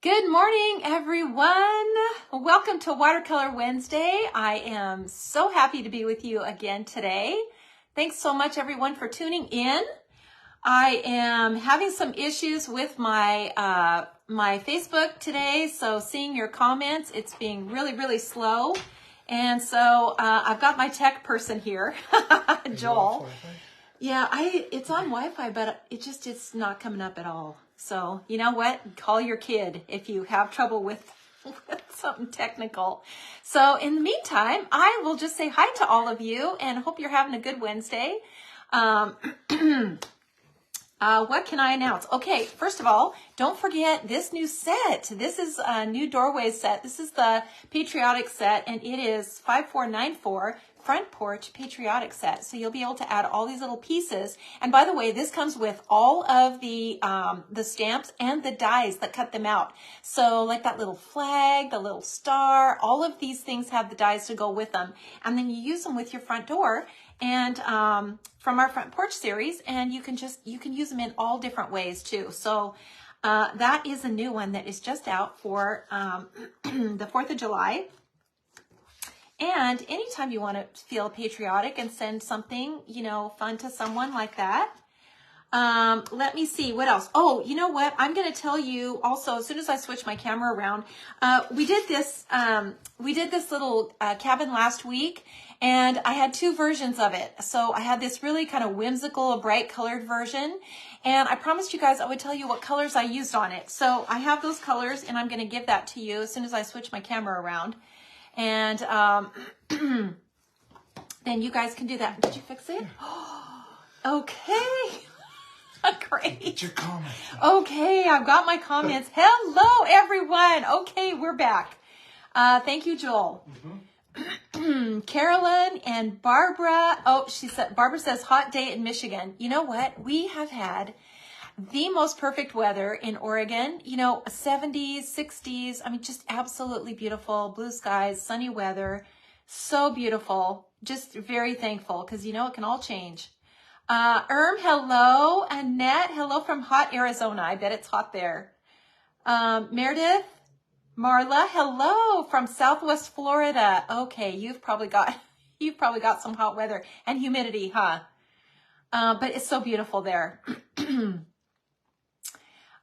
Good morning, everyone. Welcome to Watercolor Wednesday. I am so happy to be with you again today. Thanks so much, everyone, for tuning in. I am having some issues with my my Facebook today, so seeing your comments, it's being really slow. And so I've got my tech person here, Joel. Yeah, it's on Wi-Fi, but it's not coming up at all. So you know what? Call your kid if you have trouble with something technical. So in the meantime, I will just say hi to all of you and hope you're having a good Wednesday. What can I announce? Okay, first of all, don't forget this new set. This is a new doorway set. This is the patriotic set, and it is 5494 front porch patriotic set. So you'll be able to add all these little pieces. And by the way, this comes with all of the stamps and the dies that cut them out. So like that little flag, the little star, all of these things have the dies to go with them. And then you use them with your front door and from our front porch series, and you can use them in all different ways too. So that is a new one that is just out for the 4th of July. And anytime you want to feel patriotic and send something, fun to someone like that. Let me see what else. Oh, you know what? I'm going to tell you also, as soon as I switch my camera around, we did this little cabin last week, and I had two versions of it. So I had this really kind of whimsical, bright colored version, and I promised you guys I would tell you what colors I used on it. So I have those colors, and I'm going to give that to you as soon as I switch my camera around. And then you guys can do that. Did you fix it? Okay. Great. Get your comments. Okay, I've got my comments. Hello, everyone. Okay, we're back. Thank you, Joel. Carolyn and Barbara. Oh, Barbara says hot day in Michigan. You know what? We have had the most perfect weather in Oregon, 70s, 60s. I mean, just absolutely beautiful. Blue skies, sunny weather. So beautiful. Just very thankful because, it can all change. Hello. Annette, hello from hot Arizona. I bet it's hot there. Meredith, Marla, hello from Southwest Florida. Okay, you've probably got some hot weather and humidity, huh? But it's so beautiful there.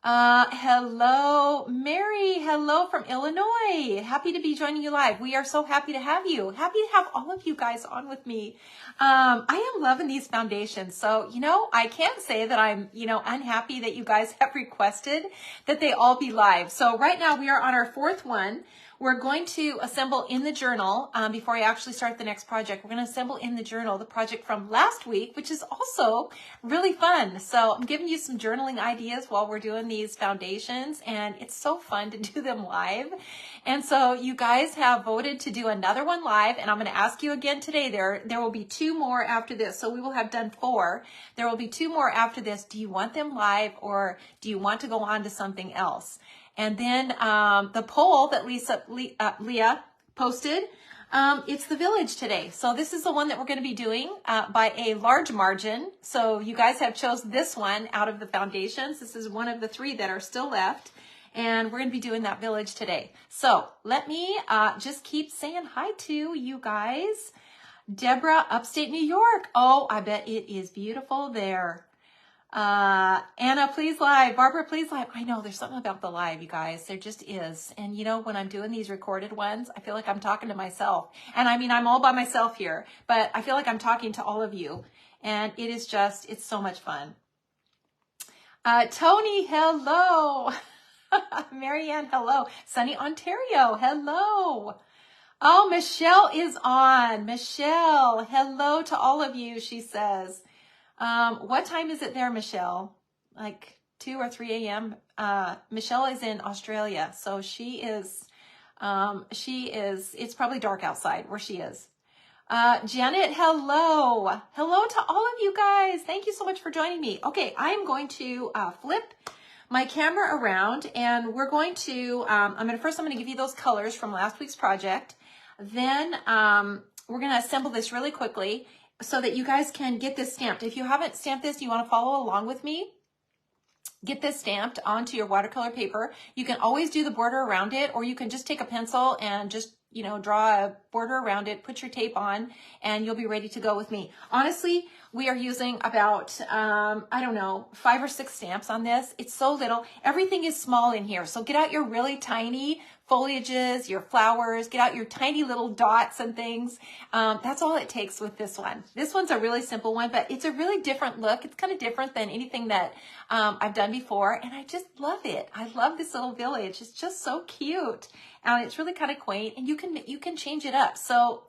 Hello, Mary. Hello from Illinois. Happy to be joining you live. We are so happy to have you. Happy to have all of you guys on with me. I am loving these foundations. So, I can't say that I'm, unhappy that you guys have requested that they all be live. So right now we are on our 4th one. We're going to assemble in the journal, before I actually start the next project, we're going to assemble in the journal the project from last week, which is also really fun. So I'm giving you some journaling ideas while we're doing these foundations, and it's so fun to do them live. And so you guys have voted to do another one live, and I'm going to ask you again today. There will be 2 more after this, so we will have done 4. There will be 2 more after this. Do you want them live, or do you want to go on to something else? And then the poll that Leah posted, it's the village today. So this is the one that we're going to be doing by a large margin. So you guys have chose this one out of the foundations. This is one of the 3 that are still left. And we're going to be doing that village today. So let me just keep saying hi to you guys. Deborah, upstate New York. Oh, I bet it is beautiful there. Anna, please live. Barbara, please live. I know there's something about the live, you guys. There just is. And when I'm doing these recorded ones, I feel like I'm talking to myself. And I mean, I'm all by myself here, but I feel like I'm talking to all of you. And it is it's so much fun. Tony, hello. Marianne, hello. Sunny, Ontario, hello. Oh, Michelle is on. Michelle, hello to all of you, she says. What time is it there, Michelle? Like 2 or 3 a.m. Michelle is in Australia, so it's probably dark outside where she is. Janet, hello. Hello to all of you guys. Thank you so much for joining me. Okay, I am going to flip my camera around, and we're going to, I'm going to give you those colors from last week's project. Then we're going to assemble this really quickly so that you guys can get this stamped. If you haven't stamped this, you want to follow along with me, get this stamped onto your watercolor paper. You can always do the border around it, or you can just take a pencil and just, you know, draw a border around it, put your tape on, and you'll be ready to go with me. Honestly, we are using about, I don't know, 5 or 6 stamps on this. It's so little. Everything is small in here. So get out your really tiny foliages, your flowers, get out your tiny little dots and things. That's all it takes with this one. This one's a really simple one, but it's a really different look. It's kind of different than anything that I've done before, and I just love it. I love this little village. It's just so cute, and it's really kind of quaint, and you can change it up. So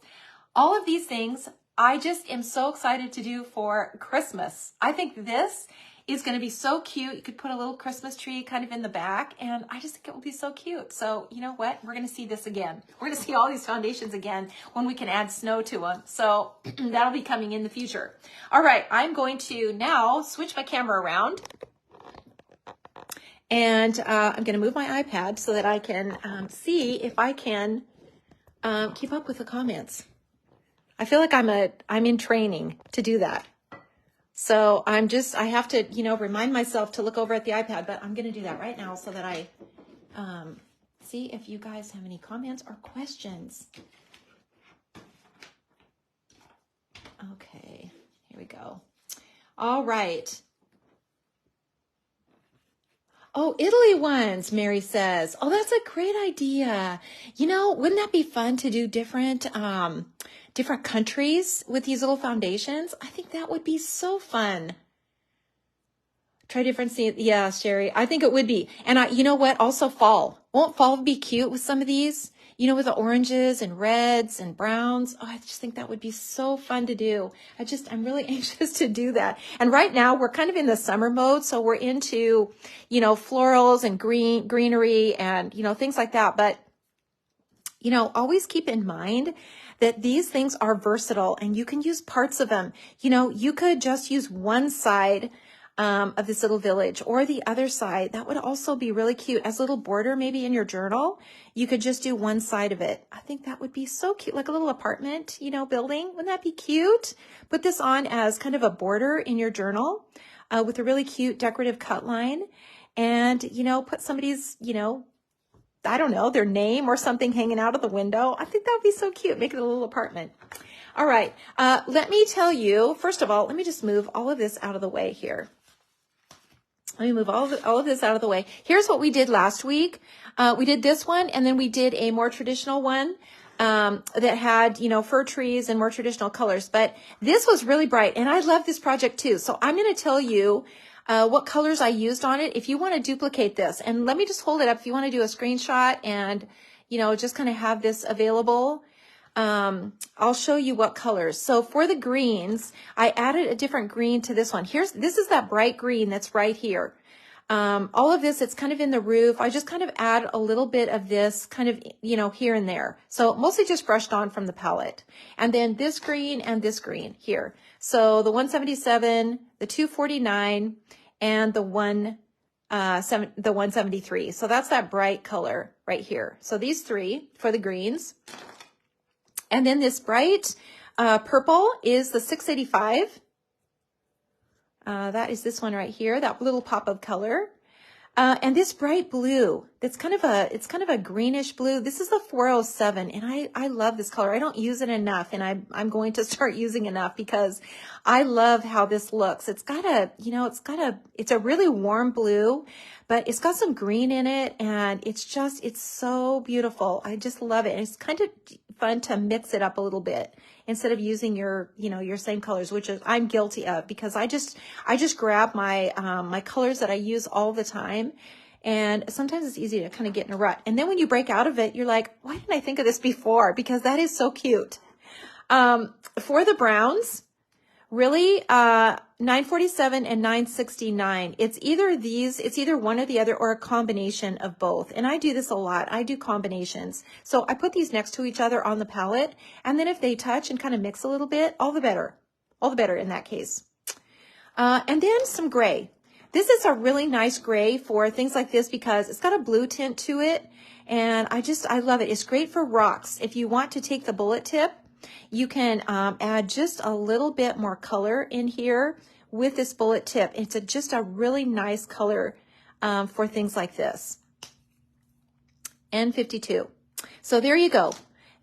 all of these things, I just am so excited to do for Christmas. I think this is going to be so cute. You could put a little Christmas tree kind of in the back, and I just think it will be so cute. So you know what? We're going to see this again. We're going to see all these foundations again when we can add snow to them. So that'll be coming in the future. All right, I'm going to now switch my camera around, and I'm going to move my iPad so that I can see if I can keep up with the comments. I feel like I'm in training to do that. So I have to, you know, remind myself to look over at the iPad, but I'm going to do that right now so that I see if you guys have any comments or questions. Okay, here we go. All right. Oh, Italy ones, Mary says. Oh, that's a great idea. You know, wouldn't that be fun to do different countries with these little foundations? I think that would be so fun. Try different scenes. Yeah, Sherry, I think it would be. And you know what? Also fall. Won't fall be cute with some of these? You know, with the oranges and reds and browns. Oh, I just think that would be so fun to do. I'm really anxious to do that. And right now we're kind of in the summer mode. So we're into, you know, florals and greenery and, you know, things like that. But, you know, always keep in mind that these things are versatile and you can use parts of them. You know, you could just use one side of this little village or the other side. That would also be really cute as a little border, maybe in your journal. You could just do one side of it. I think that would be so cute, like a little apartment, you know, building. Wouldn't that be cute? Put this on as kind of a border in your journal with a really cute decorative cut line, and, you know, put somebody's, you know, I don't know, their name or something hanging out of the window. I think that would be so cute. Make it a little apartment. All right. Let me tell you, first of all, let me just move all of this out of the way here. Let me move all of this out of the way. Here's what we did last week. We did this one, and then we did a more traditional one that had, you know, fir trees and more traditional colors. But this was really bright, and I love this project too. So I'm going to tell you what colors I used on it if you want to duplicate this. And let me just hold it up if you want to do a screenshot and, you know, just kind of have this available. I'll show you what colors. So for the greens, I added a different green to this one. This is that bright green that's right here. All of this, it's kind of in the roof. I just kind of add a little bit of this kind of, you know, here and there. So mostly just brushed on from the palette. And then this green and this green here. So the 177, the 249, and the 173. So that's that bright color right here. So these three for the greens. And then this bright purple is the 685. That is this one right here, that little pop of color. And this bright blue, it's kind of a greenish blue. This is the 407, and I love this color. I don't use it enough, and I'm going to start using enough because I love how this looks. It's a really warm blue, but it's got some green in it, and it's so beautiful. I just love it. And it's kind of fun to mix it up a little bit instead of using your same colors, which is I'm guilty of, because I just grab my my colors that I use all the time, and sometimes it's easy to kind of get in a rut. And then when you break out of it, you're like, why didn't I think of this before? Because that is so cute. For the browns, really, 947 and 969. It's either one or the other or a combination of both. And I do this a lot. I do combinations. So I put these next to each other on the palette. And then if they touch and kind of mix a little bit, all the better. All the better in that case. And then some gray. This is a really nice gray for things like this because it's got a blue tint to it. And I love it. It's great for rocks. If you want to take the bullet tip, you can add just a little bit more color in here with this bullet tip. It's just a really nice color for things like this. N52. So there you go.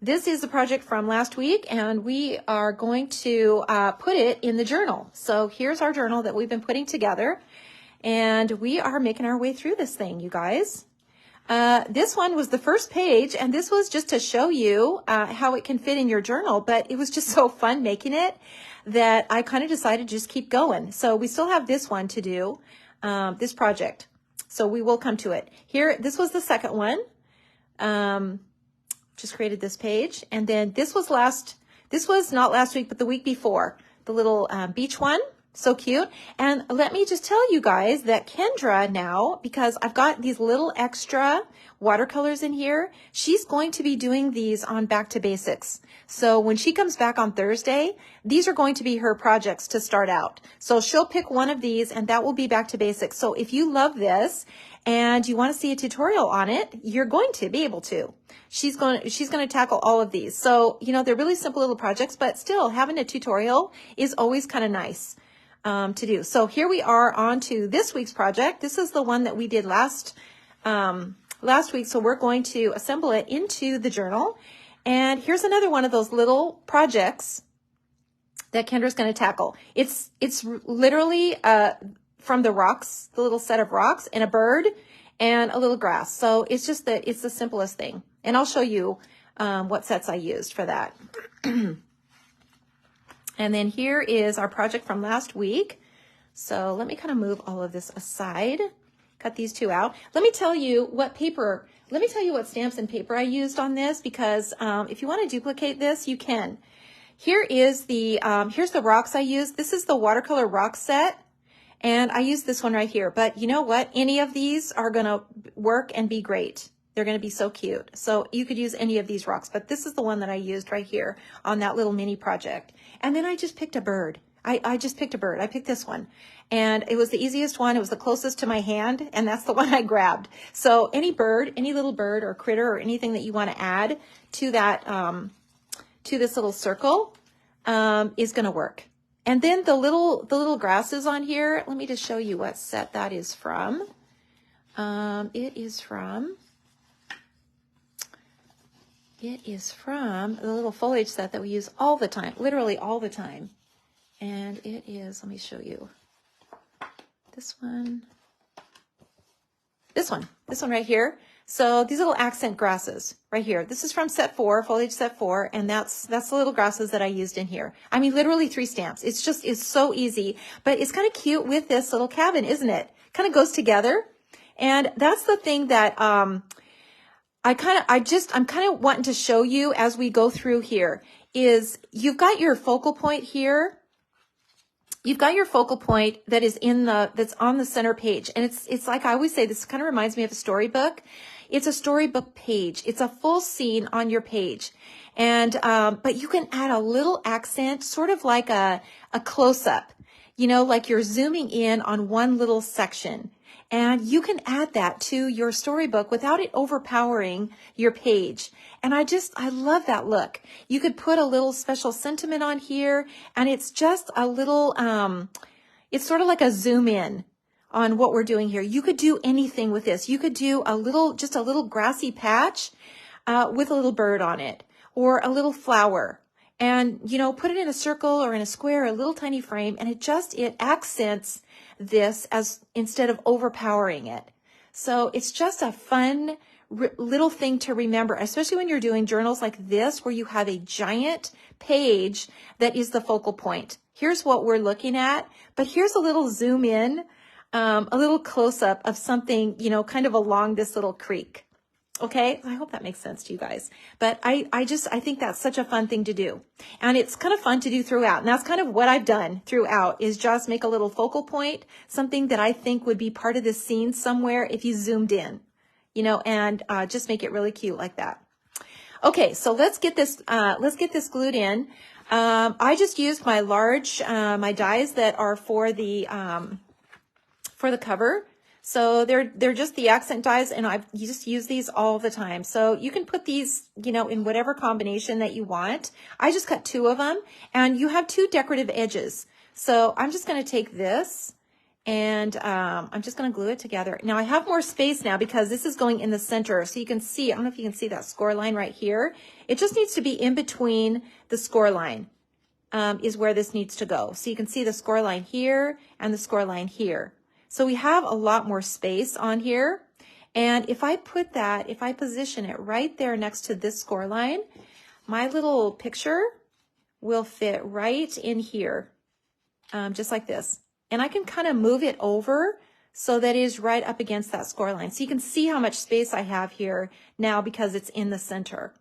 This is a project from last week, and we are going to put it in the journal. So here's our journal that we've been putting together, and we are making our way through this thing, you guys. This one was the first page, and this was just to show you how it can fit in your journal, but it was just so fun making it that I kind of decided to just keep going. So we still have this one to do, this project. So we will come to it. Here, this was the second one. Just created this page, and then this was not last week, but the week before, the little beach one. So cute. And let me just tell you guys that Kendra now, because I've got these little extra watercolors in here, she's going to be doing these on Back to Basics. So when she comes back on Thursday, these are going to be her projects to start out. So she'll pick one of these, and that will be Back to Basics. So if you love this and you want to see a tutorial on it, you're going to be able to. She's going to tackle all of these. So, you know, they're really simple little projects, but still having a tutorial is always kind of nice to do. So here we are on to this week's project. This is the one that we did last week. So we're going to assemble it into the journal. And here's another one of those little projects that Kendra's going to tackle. It's literally from the rocks, the little set of rocks, and a bird and a little grass. So it's just that it's the simplest thing. And I'll show you what sets I used for that. And then here is our project from last week. So let me kind of move all of this aside, cut these two out. Let me tell you what stamps and paper I used on this, because if you want to duplicate this, you can. Here is here's the rocks I used. This is the watercolor rock set, and I used this one right here. But you know what? Any of these are going to work and be great. They're going to be so cute. So you could use any of these rocks, but this is the one that I used right here on that little mini project. And then I just picked a bird. I just picked a bird. I picked this one, and it was the easiest one. It was the closest to my hand, and that's the one I grabbed. So any bird, any little bird or critter or anything that you want to add to that, to this little circle, is going to work. And then the little grasses on here, let me just show you what set that is from. It is from the little foliage set that we use all the time, literally all the time. And it is, let me show you this one right here. So these little accent grasses right here, this is from set 4, foliage set 4. And that's the little grasses that I used in here. I mean, literally 3 stamps. It's so easy, but it's kind of cute with this little cabin, isn't it? Kind of goes together. And that's the thing that, I'm kind of wanting to show you as we go through here is you've got your focal point here. You've got your focal point that is that's on the center page. And it's like I always say, this kind of reminds me of a storybook. It's a storybook page. It's a full scene on your page. And, but you can add a little accent, sort of like a close-up, you know, like you're zooming in on one little section. And you can add that to your storybook without it overpowering your page. And I love that look. You could put a little special sentiment on here, and it's just a little, it's sort of like a zoom in on what we're doing here. You could do anything with this. You could do just a little grassy patch, with a little bird on it, or a little flower. And, you know, put it in a circle or in a square, a little tiny frame, and it accents this as instead of overpowering it. So it's just a fun little thing to remember, especially when you're doing journals like this, where you have a giant page that is the focal point. Here's what we're looking at, but here's a little zoom in, a little close up of something, you know, kind of along this little creek. Okay, I hope that makes sense to you guys. But I think that's such a fun thing to do. And it's kind of fun to do throughout. And that's kind of what I've done throughout, is just make a little focal point, something that I think would be part of this scene somewhere if you zoomed in, you know, and just make it really cute like that. Okay, so let's get this glued in. I just used my my dies that are for the cover. So they're just the accent dies, and you just use these all the time. So you can put these, you know, in whatever combination that you want. I just cut 2 of them, and you have 2 decorative edges. So I'm just going to take this And I'm just going to glue it together. Now I have more space now because this is going in the center. So you can see, I don't know if you can see that score line right here. It just needs to be in between the score line is where this needs to go. So you can see the score line here and the score line here. So we have a lot more space on here. And if I put that, if I position it right there next to this score line, my little picture will fit right in here, just like this. And I can kind of move it over so that it is right up against that score line. So you can see how much space I have here now because it's in the center.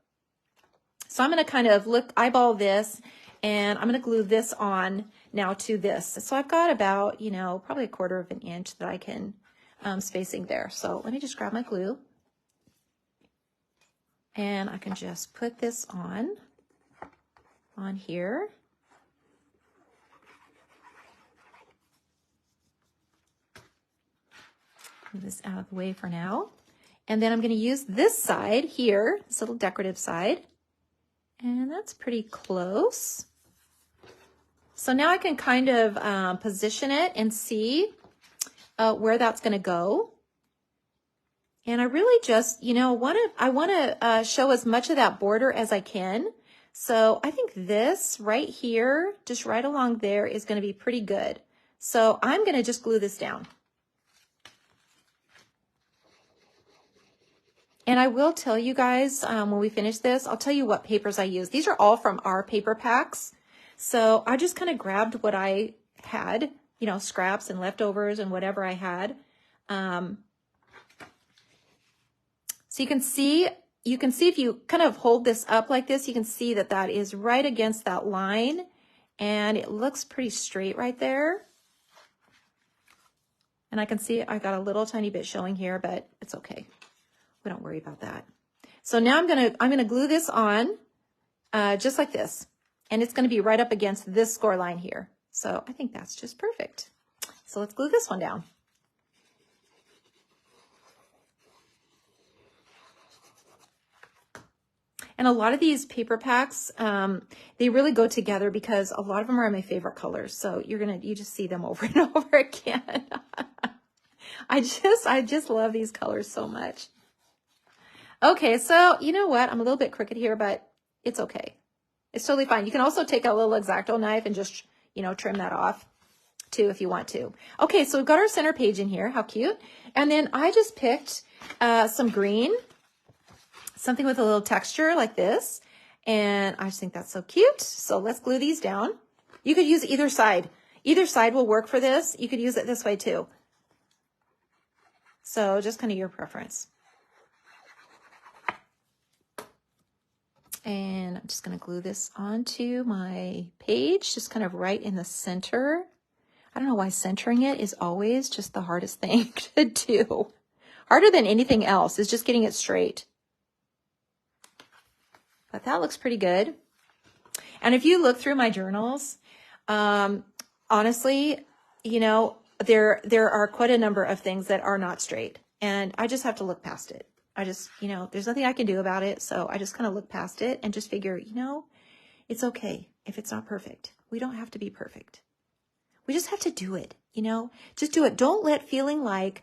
So I'm going to kind of eyeball this, and I'm going to glue this on now to this. So I've got about, you know, probably 1/4 of an inch that I can spacing there. So let me just grab my glue, and I can just put this on here. Move this out of the way for now. And then I'm going to use this side here, this little decorative side. And that's pretty close. So now I can kind of position it and see where that's going to go. And I really just, you know, I want to show as much of that border as I can. So I think this right here, just right along there, is going to be pretty good. So I'm going to just glue this down. And I will tell you guys, when we finish this, I'll tell you what papers I use. These are all from our paper packs. So I just kind of grabbed what I had, you know, scraps and leftovers and whatever I had. So you can see if you kind of hold this up like this, you can see that that is right against that line, and it looks pretty straight right there. And I can see I got a little tiny bit showing here, but it's okay. We don't worry about that. So now I'm gonna glue this on just like this, and it's gonna be right up against this score line here. So I think that's just perfect. So let's glue this one down. And a lot of these paper packs, they really go together because a lot of them are my favorite colors. So you just see them over and over again. I just love these colors so much. Okay, so you know what? I'm a little bit crooked here, but it's okay. It's totally fine. You can also take a little X-Acto knife and just, you know, trim that off too if you want to. Okay, so we've got our center page in here. How cute. And then I just picked some green, something with a little texture like this. And I just think that's so cute. So let's glue these down. You could use either side. Either side will work for this. You could use it this way too. So just kind of your preference. And I'm just going to glue this onto my page, just kind of right in the center. I don't know why centering it is always just the hardest thing to do. Harder than anything else is just getting it straight. But that looks pretty good. And if you look through my journals, honestly, you know, there are quite a number of things that are not straight. And I just have to look past it. I just, you know, there's nothing I can do about it. So I just kind of look past it and just figure, you know, it's okay if it's not perfect. We don't have to be perfect. We just have to do it, you know, just do it. Don't let feeling like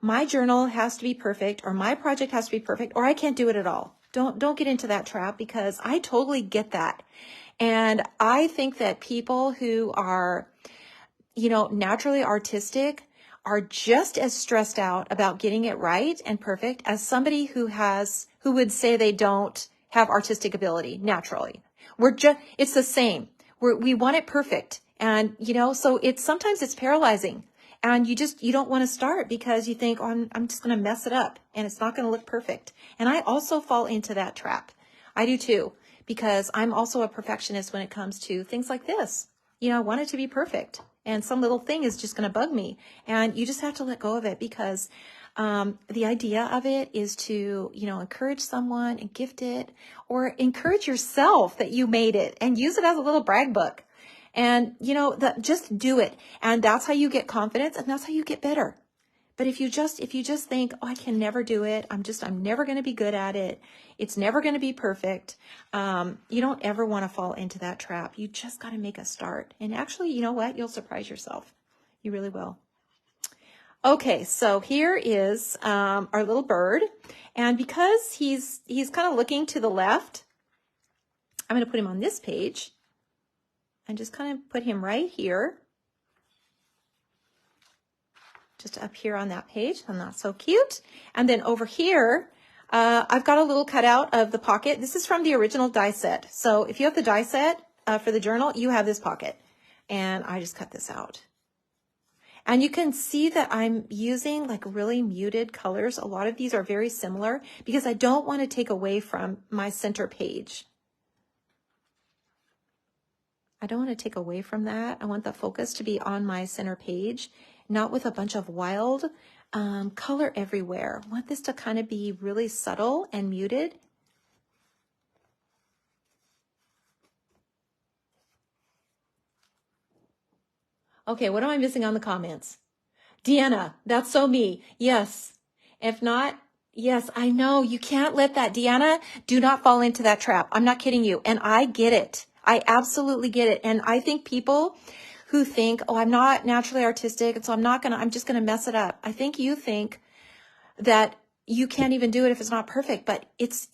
my journal has to be perfect or my project has to be perfect or I can't do it at all. Don't get into that trap, because I totally get that. And I think that people who are, you know, naturally artistic are just as stressed out about getting it right and perfect as somebody who would say they don't have artistic ability naturally. It's the same. We want it perfect. And, you know, so sometimes it's paralyzing, and you don't want to start because you think, oh, I'm just going to mess it up and it's not going to look perfect. And I also fall into that trap. I do too, because I'm also a perfectionist when it comes to things like this. You know, I want it to be perfect. And some little thing is just going to bug me. And you just have to let go of it, because the idea of it is to, you know, encourage someone and gift it, or encourage yourself that you made it and use it as a little brag book. And, you know, just do it. And that's how you get confidence, and that's how you get better. But if you just think, oh, I can never do it, I'm never going to be good at it, it's never going to be perfect, you don't ever want to fall into that trap. You just got to make a start. And actually, you know what? You'll surprise yourself. You really will. Okay, so here is our little bird. And because he's kind of looking to the left, I'm going to put him on this page and just kind of put him right here. Just up here on that page. I'm not so cute. And then over here, I've got a little cutout of the pocket. This is from the original die set. So if you have the die set for the journal, you have this pocket. And I just cut this out. And you can see that I'm using like really muted colors. A lot of these are very similar because I don't want to take away from my center page. I don't want to take away from that. I want the focus to be on my center page, not with a bunch of wild color everywhere. I want this to kind of be really subtle and muted. Okay, what am I missing on the comments? Deanna, that's so me. Yes. If not, yes, I know. You can't let that. Deanna, do not fall into that trap. I'm not kidding you. And I get it. I absolutely get it. And I think people who think, oh, I'm not naturally artistic, and so I'm just going to mess it up. I think you think that you can't even do it if it's not perfect, but it's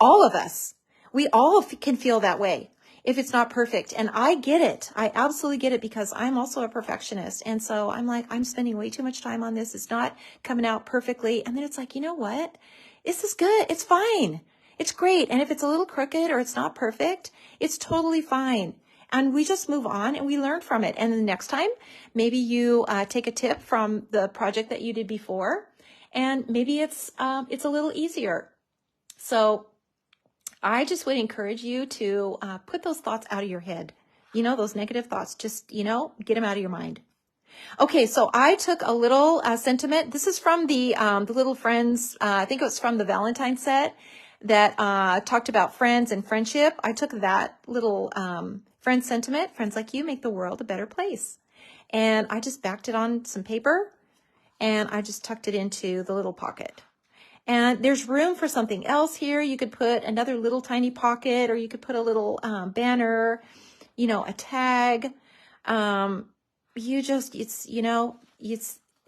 all of us. We all can feel that way if it's not perfect. And I get it. I absolutely get it because I'm also a perfectionist. And so I'm like, I'm spending way too much time on this. It's not coming out perfectly. And then it's like, you know what? This is good. It's fine. It's great. And if it's a little crooked or it's not perfect, it's totally fine. And we just move on and we learn from it. And the next time, maybe you take a tip from the project that you did before, and maybe it's a little easier. So I just would encourage you to put those thoughts out of your head. You know, those negative thoughts, just, you know, get them out of your mind. Okay, so I took a little sentiment. This is from the Little Friends, I think it was from the Valentine set that talked about friends and friendship. I took that little friend sentiment, friends like you make the world a better place. And I just backed it on some paper and I just tucked it into the little pocket. And there's room for something else here. You could put another little tiny pocket, or you could put a little banner, you know, a tag.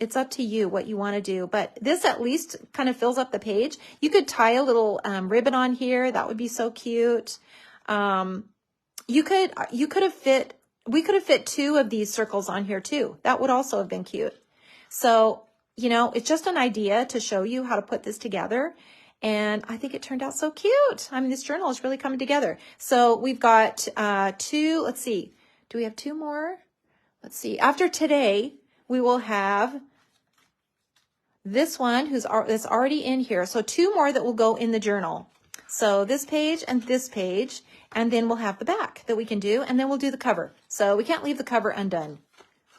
It's up to you what you want to do. But this at least kind of fills up the page. You could tie a little ribbon on here. That would be so cute. We could have fit 2 of these circles on here too. That would also have been cute. So, you know, it's just an idea to show you how to put this together. And I think it turned out so cute. I mean, this journal is really coming together. So we've got 2, let's see. Do we have 2 more? Let's see. After today, we will have this one that's already in here. So 2 more that will go in the journal. So this page and this page, and then we'll have the back that we can do, and then we'll do the cover. So we can't leave the cover undone.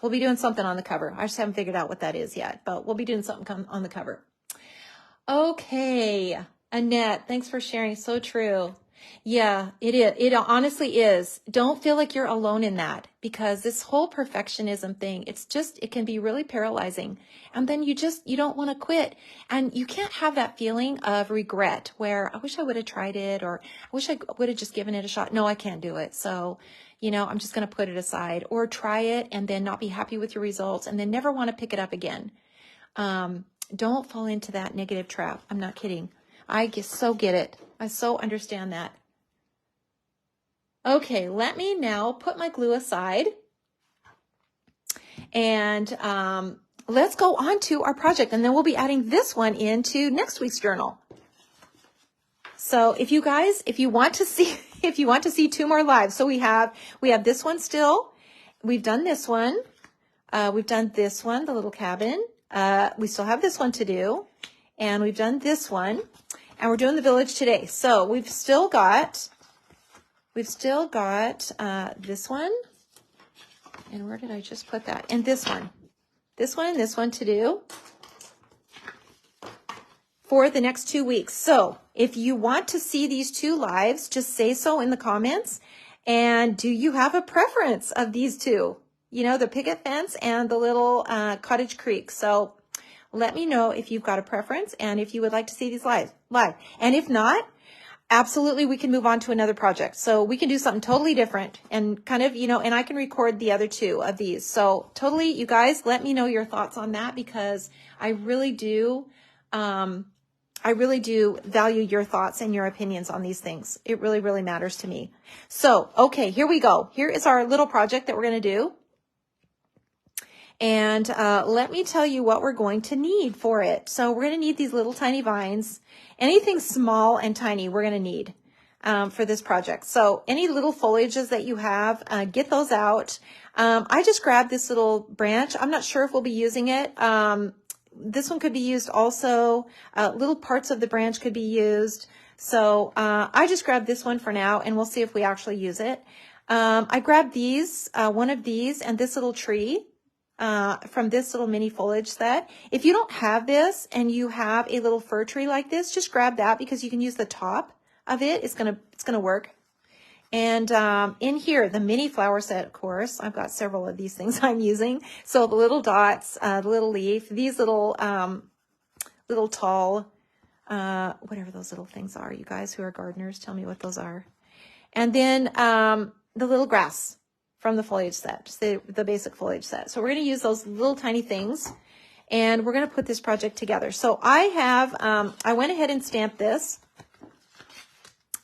We'll be doing something on the cover. I just haven't figured out what that is yet, but we'll be doing something on the cover. Okay, Annette, thanks for sharing. So true. Yeah, it is. It honestly is. Don't feel like you're alone in that, because this whole perfectionism thing, it can be really paralyzing. And then you don't want to quit. And you can't have that feeling of regret where I wish I would have tried it, or I wish I would have just given it a shot. No, I can't do it. So, you know, I'm just going to put it aside, or try it and then not be happy with your results and then never want to pick it up again. Don't fall into that negative trap. I'm not kidding. I just so get it. I so understand that. Okay, let me now put my glue aside and let's go on to our project, and then we'll be adding this one into next week's journal. So if you want to see 2 more lives, so we have this one still. We've done this one. We've done this one, the little cabin. We still have this one to do, and we've done this one, and we're doing the village today. So we've still got this one, and where did I just put that? And this one and this one to do for the next 2 weeks. So if you want to see these 2 lives, just say so in the comments. And do you have a preference of these 2? You know, the picket fence and the little cottage creek. So let me know if you've got a preference and if you would like to see these live. And if not, absolutely we can move on to another project. So we can do something totally different and kind of, and I can record the other two of these. So totally, you guys, let me know your thoughts on that, because I really do value your thoughts and your opinions on these things. It really, really matters to me. So, okay, here we go. Here is our little project that we're going to do. And let me tell you what we're going to need for it. So we're going to need these little tiny vines. Anything small and tiny we're going to need for this project. So any little foliages that you have, get those out. I just grabbed this little branch. I'm not sure if we'll be using it. This one could be used also. Little parts of the branch could be used. So I just grabbed this one for now, and we'll see if we actually use it. I grabbed these, one of these, and this little tree. From this little mini foliage set. If you don't have this and you have a little fir tree like this, just grab that, because you can use the top of it. It's gonna work. And in here, the mini flower set, of course, I've got several of these things I'm using. So the little dots, the little leaf, these little tall, whatever those little things are. You guys who are gardeners, tell me what those are. And then the little grass from the foliage set, the basic foliage set. So we're going to use those little tiny things, and we're going to put this project together. So I have, I went ahead and stamped this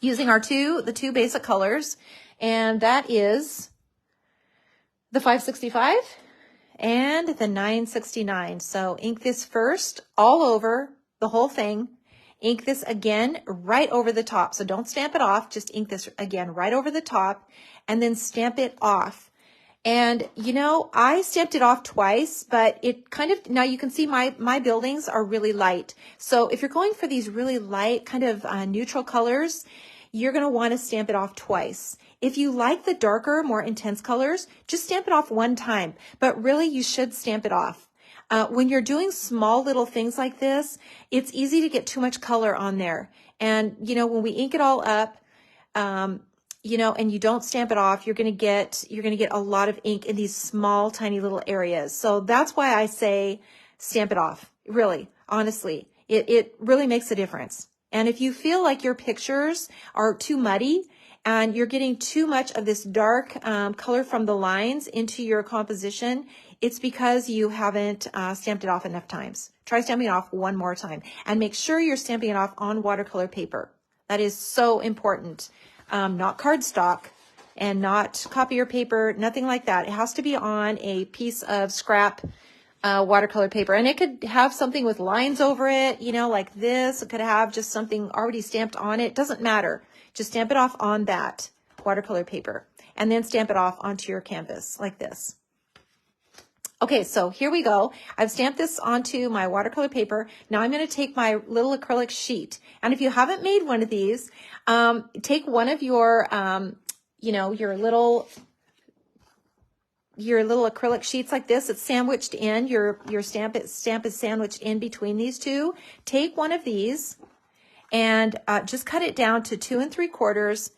using the two basic colors, and that is the 565 and the 969. So ink this first all over the whole thing. Ink this again right over the top. So don't stamp it off, just ink this again right over the top, and then stamp it off. And I stamped it off twice, but it kind of, now you can see my buildings are really light. So if you're going for these really light kind of neutral colors, you're going to want to stamp it off twice. If you like the darker, more intense colors, just stamp it off one time, but really you should stamp it off. When you're doing small little things like this, it's easy to get too much color on there. And, when we ink it all up, and you don't stamp it off, you're going to get a lot of ink in these small, tiny little areas. So that's why I say stamp it off. Really, honestly, it really makes a difference. And if you feel like your pictures are too muddy and you're getting too much of this dark color from the lines into your composition, it's because you haven't stamped it off enough times. Try stamping it off one more time, and make sure you're stamping it off on watercolor paper. That is so important. Not cardstock and not copier paper, nothing like that. It has to be on a piece of scrap watercolor paper. And it could have something with lines over it, like this. It could have just something already stamped on it. Doesn't matter. Just stamp it off on that watercolor paper, and then stamp it off onto your canvas like this. Okay, so here we go. I've stamped this onto my watercolor paper. Now I'm going to take my little acrylic sheet. And if you haven't made one of these, take one of your, your little acrylic sheets like this. It's sandwiched in. Your stamp is sandwiched in between these two. Take one of these and just cut it down to 2 3/4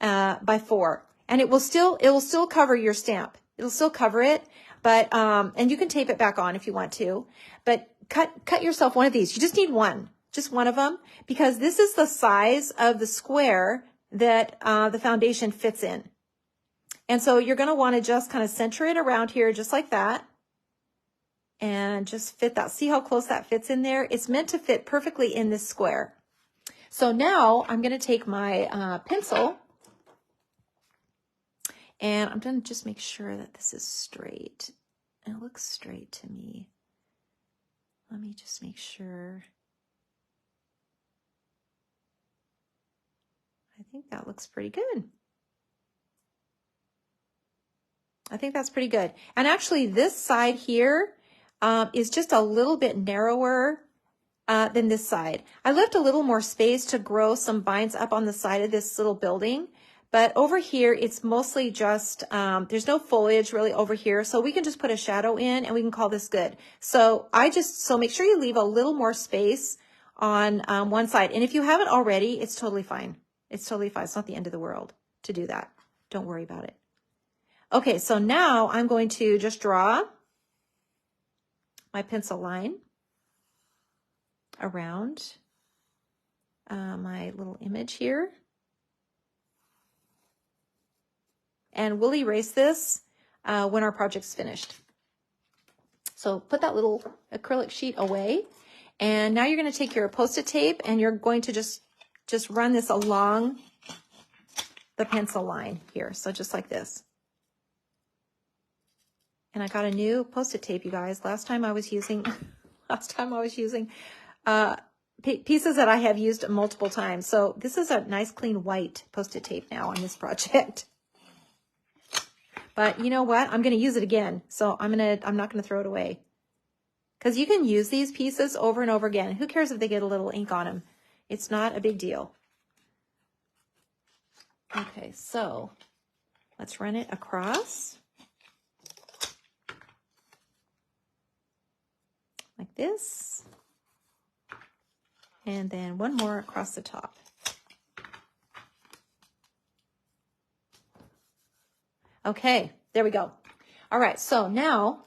by 4, and it will still cover your stamp. It'll still cover it. But, and you can tape it back on if you want to, but cut yourself one of these. You just need one, just one of them, because this is the size of the square that the foundation fits in. And so you're going to want to just kind of center it around here, just like that, and just fit that. See how close that fits in there? It's meant to fit perfectly in this square. So now I'm going to take my pencil, and I'm going to just make sure that this is straight. It looks straight to me. Let me just make sure. I think that looks pretty good. I think that's pretty good. And actually this side here is just a little bit narrower than this side. I left a little more space to grow some vines up on the side of this little building. But over here, it's mostly just, there's no foliage really over here. So we can just put a shadow in and we can call this good. So so make sure you leave a little more space on one side. And if you haven't already, it's totally fine. It's totally fine. It's not the end of the world to do that. Don't worry about it. Okay, so now I'm going to just draw my pencil line around my little image here. And we'll erase this when our project's finished. So put that little acrylic sheet away. And now you're going to take your Post-it tape and you're going to just run this along the pencil line here. So just like this. And I got a new Post-it tape, you guys. Last time I was using pieces that I have used multiple times. So this is a nice clean white Post-it tape now on this project. But you know what? I'm going to use it again. So I'm not going to throw it away. Because you can use these pieces over and over again. Who cares if they get a little ink on them? It's not a big deal. Okay, so let's run it across. Like this. And then one more across the top. Okay, there we go. All right, so now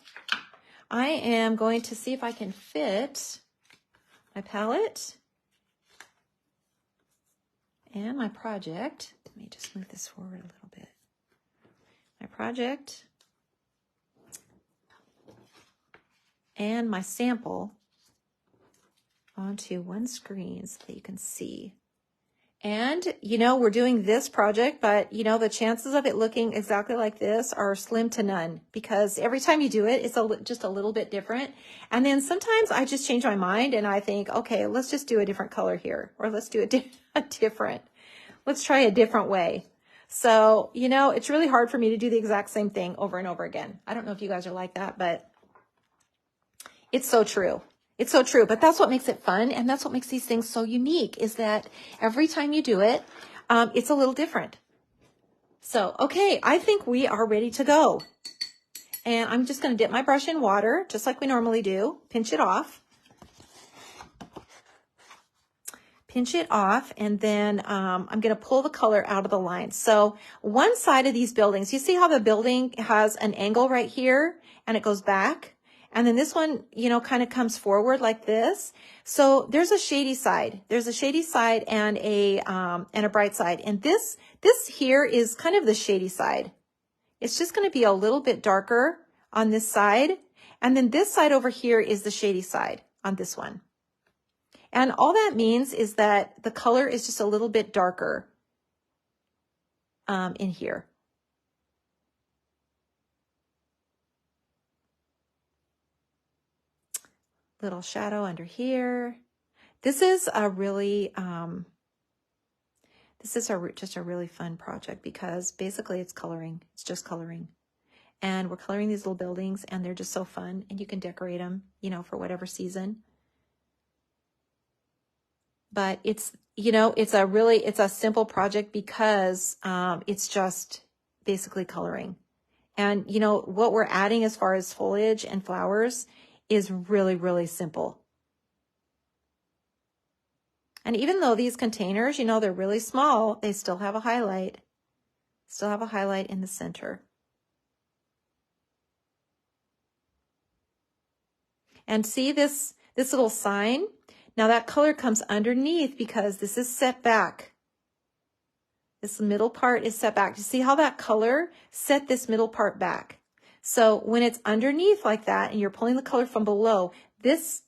I am going to see if I can fit my palette and my project. Let me just move this forward a little bit. My project and my sample onto one screen so that you can see. And, you know, we're doing this project, but, you know, the chances of it looking exactly like this are slim to none because every time you do it, it's just a little bit different. And then sometimes I just change my mind and I think, okay, let's just do a different color here, or let's do let's try a different way. So, you know, it's really hard for me to do the exact same thing over and over again. I don't know if you guys are like that, but it's so true. It's so true, but that's what makes it fun, and that's what makes these things so unique, is that every time you do it, it's a little different. So, okay, I think we are ready to go. And I'm just going to dip my brush in water, just like we normally do. Pinch it off. Pinch it off, and then I'm going to pull the color out of the line. So one side of these buildings, you see how the building has an angle right here, and it goes back? And then this one, you know, kind of comes forward like this. So there's a shady side. There's a shady side and a bright side. And this here is kind of the shady side. It's just going to be a little bit darker on this side. And then this side over here is the shady side on this one. And all that means is that the color is just a little bit darker in here. Little shadow under here. This is a really, just a really fun project because basically it's coloring. It's just coloring. And we're coloring these little buildings and they're just so fun, and you can decorate them, you know, for whatever season. But it's, you know, it's a simple project because it's just basically coloring. And, you know, what we're adding as far as foliage and flowers is really, really simple. And even though these containers, you know, they're really small, they still have a highlight. Still have a highlight in the center. And see this little sign? Now that color comes underneath because this is set back. This middle part is set back. You see how that color set this middle part back? So when it's underneath like that and you're pulling the color from below, this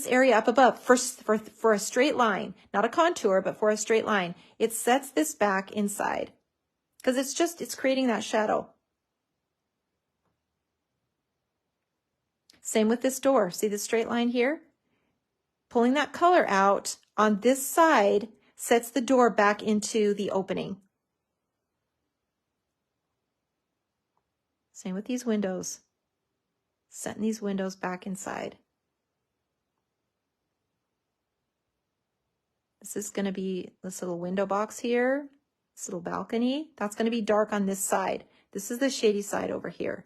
area up above, for a straight line, not a contour, but for a straight line, it sets this back inside because it's creating that shadow. Same with this door. See the straight line here? Pulling that color out on this side sets the door back into the opening. Same with these windows. Setting these windows back inside. This is going to be this little window box here, this little balcony. That's going to be dark on this side. This is the shady side over here.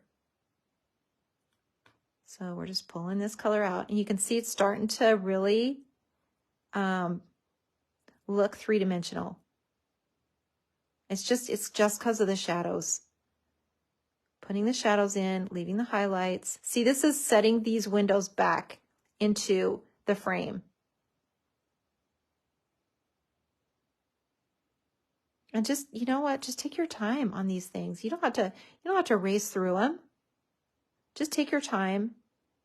So we're just pulling this color out, and you can see it's starting to really look three-dimensional. It's just because of the shadows. Putting the shadows in, leaving the highlights. See, this is setting these windows back into the frame. And just, you know what, just take your time on these things. You don't have to race through them. Just take your time,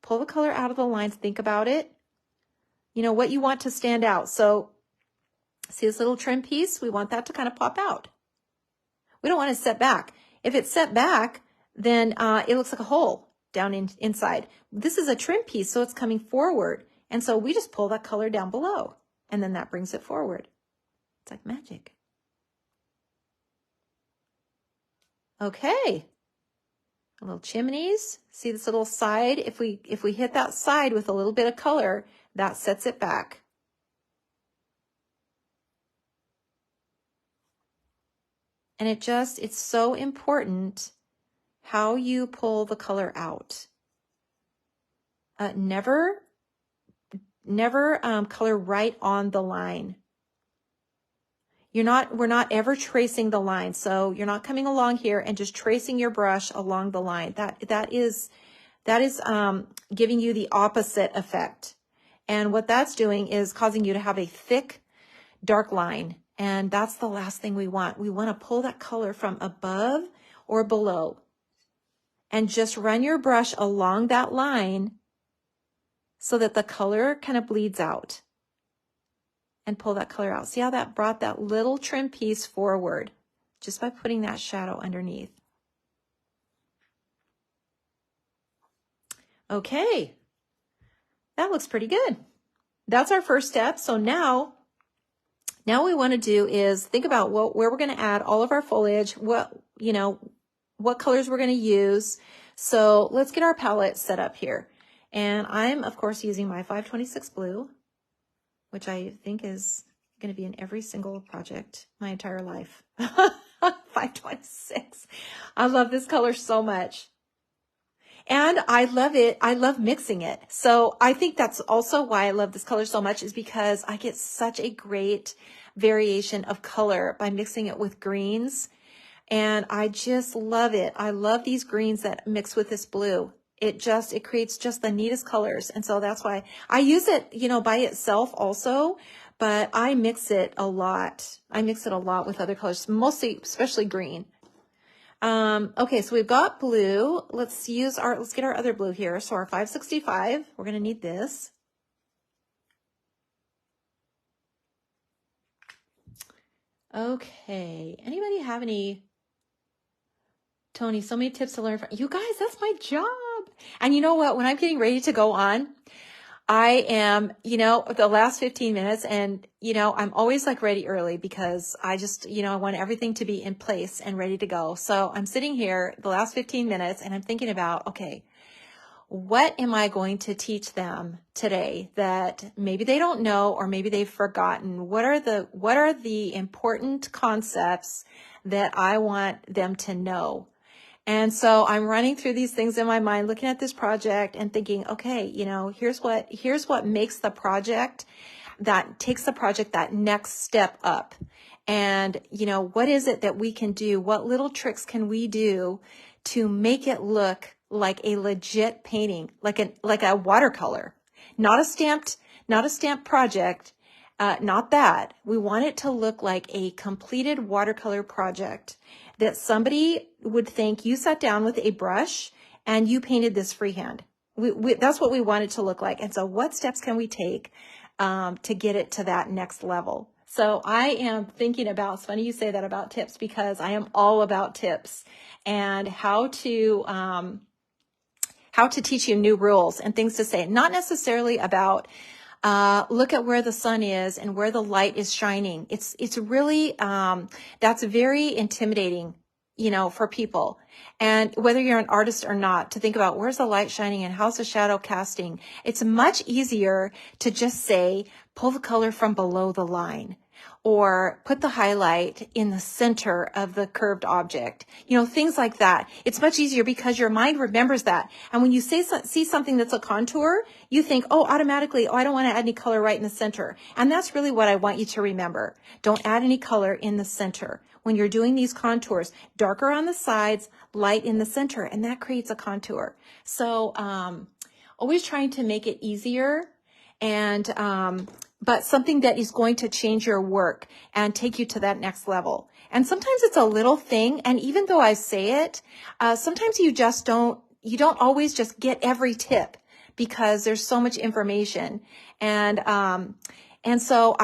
pull the color out of the lines, think about it. You know, what you want to stand out. So see this little trim piece? We want that to kind of pop out. We don't want it set back. If it's set back, then it looks like a hole down inside. This is a trim piece, so it's coming forward. And so we just pull that color down below, and then that brings it forward. It's like magic. Okay. A little chimneys. See this little side? If we hit that side with a little bit of color, that sets it back. And it's so important how you pull the color out. Never color right on the line. We're not ever tracing the line. So you're not coming along here and just tracing your brush along the line. That is giving you the opposite effect. And what that's doing is causing you to have a thick, dark line. And that's the last thing we want. We want to pull that color from above or below and just run your brush along that line so that the color kind of bleeds out, and pull that color out. See how that brought that little trim piece forward just by putting that shadow underneath. Okay, that looks pretty good. That's our first step. So now what we want to do is think about where we're going to add all of our foliage, what colors we're going to use. So let's get our palette set up here. And I'm, of course, using my 526 blue, which I think is going to be in every single project my entire life. 526. I love this color so much. And I love it. I love mixing it. So I think that's also why I love this color so much, is because I get such a great variation of color by mixing it with greens. And I just love it. I love these greens that mix with this blue. It creates just the neatest colors. And so that's why I use it, by itself also, but I mix it a lot. I mix it a lot with other colors, mostly, especially green. Okay, so we've got blue. Let's get our other blue here. So our 565, we're going to need this. Okay, anybody have any? Tony, so many tips to learn from you guys. That's my job. And you know what? When I'm getting ready to go on, I am, the last 15 minutes, and, I'm always like ready early because I just, I want everything to be in place and ready to go. So I'm sitting here the last 15 minutes and I'm thinking about, okay, what am I going to teach them today that maybe they don't know, or maybe they've forgotten? What are the important concepts that I want them to know? And so I'm running through these things in my mind, looking at this project and thinking, okay, here's what makes the project, that takes the project that next step up. And, what is it that we can do? What little tricks can we do to make it look like a legit painting, like a watercolor, not a stamped project, not that. We want it to look like a completed watercolor project that somebody would think you sat down with a brush and you painted this freehand. That's what we want it to look like. And so what steps can we take to get it to that next level? So I am thinking about, it's funny you say that about tips, because I am all about tips and how to teach you new rules and things to say. Not necessarily about look at where the sun is and where the light is shining. It's really, that's very intimidating, for people. And whether you're an artist or not, to think about where's the light shining and how's the shadow casting. It's much easier to just say, pull the color from below the line, or put the highlight in the center of the curved object. Things like that. It's much easier because your mind remembers that. And when you see something that's a contour, you think, automatically, I don't want to add any color right in the center. And that's really what I want you to remember. Don't add any color in the center. When you're doing these contours, darker on the sides, light in the center, and that creates a contour. So, always trying to make it easier. And, but something that is going to change your work and take you to that next level. And sometimes it's a little thing. And even though I say it, sometimes you don't always just get every tip because there's so much information. And so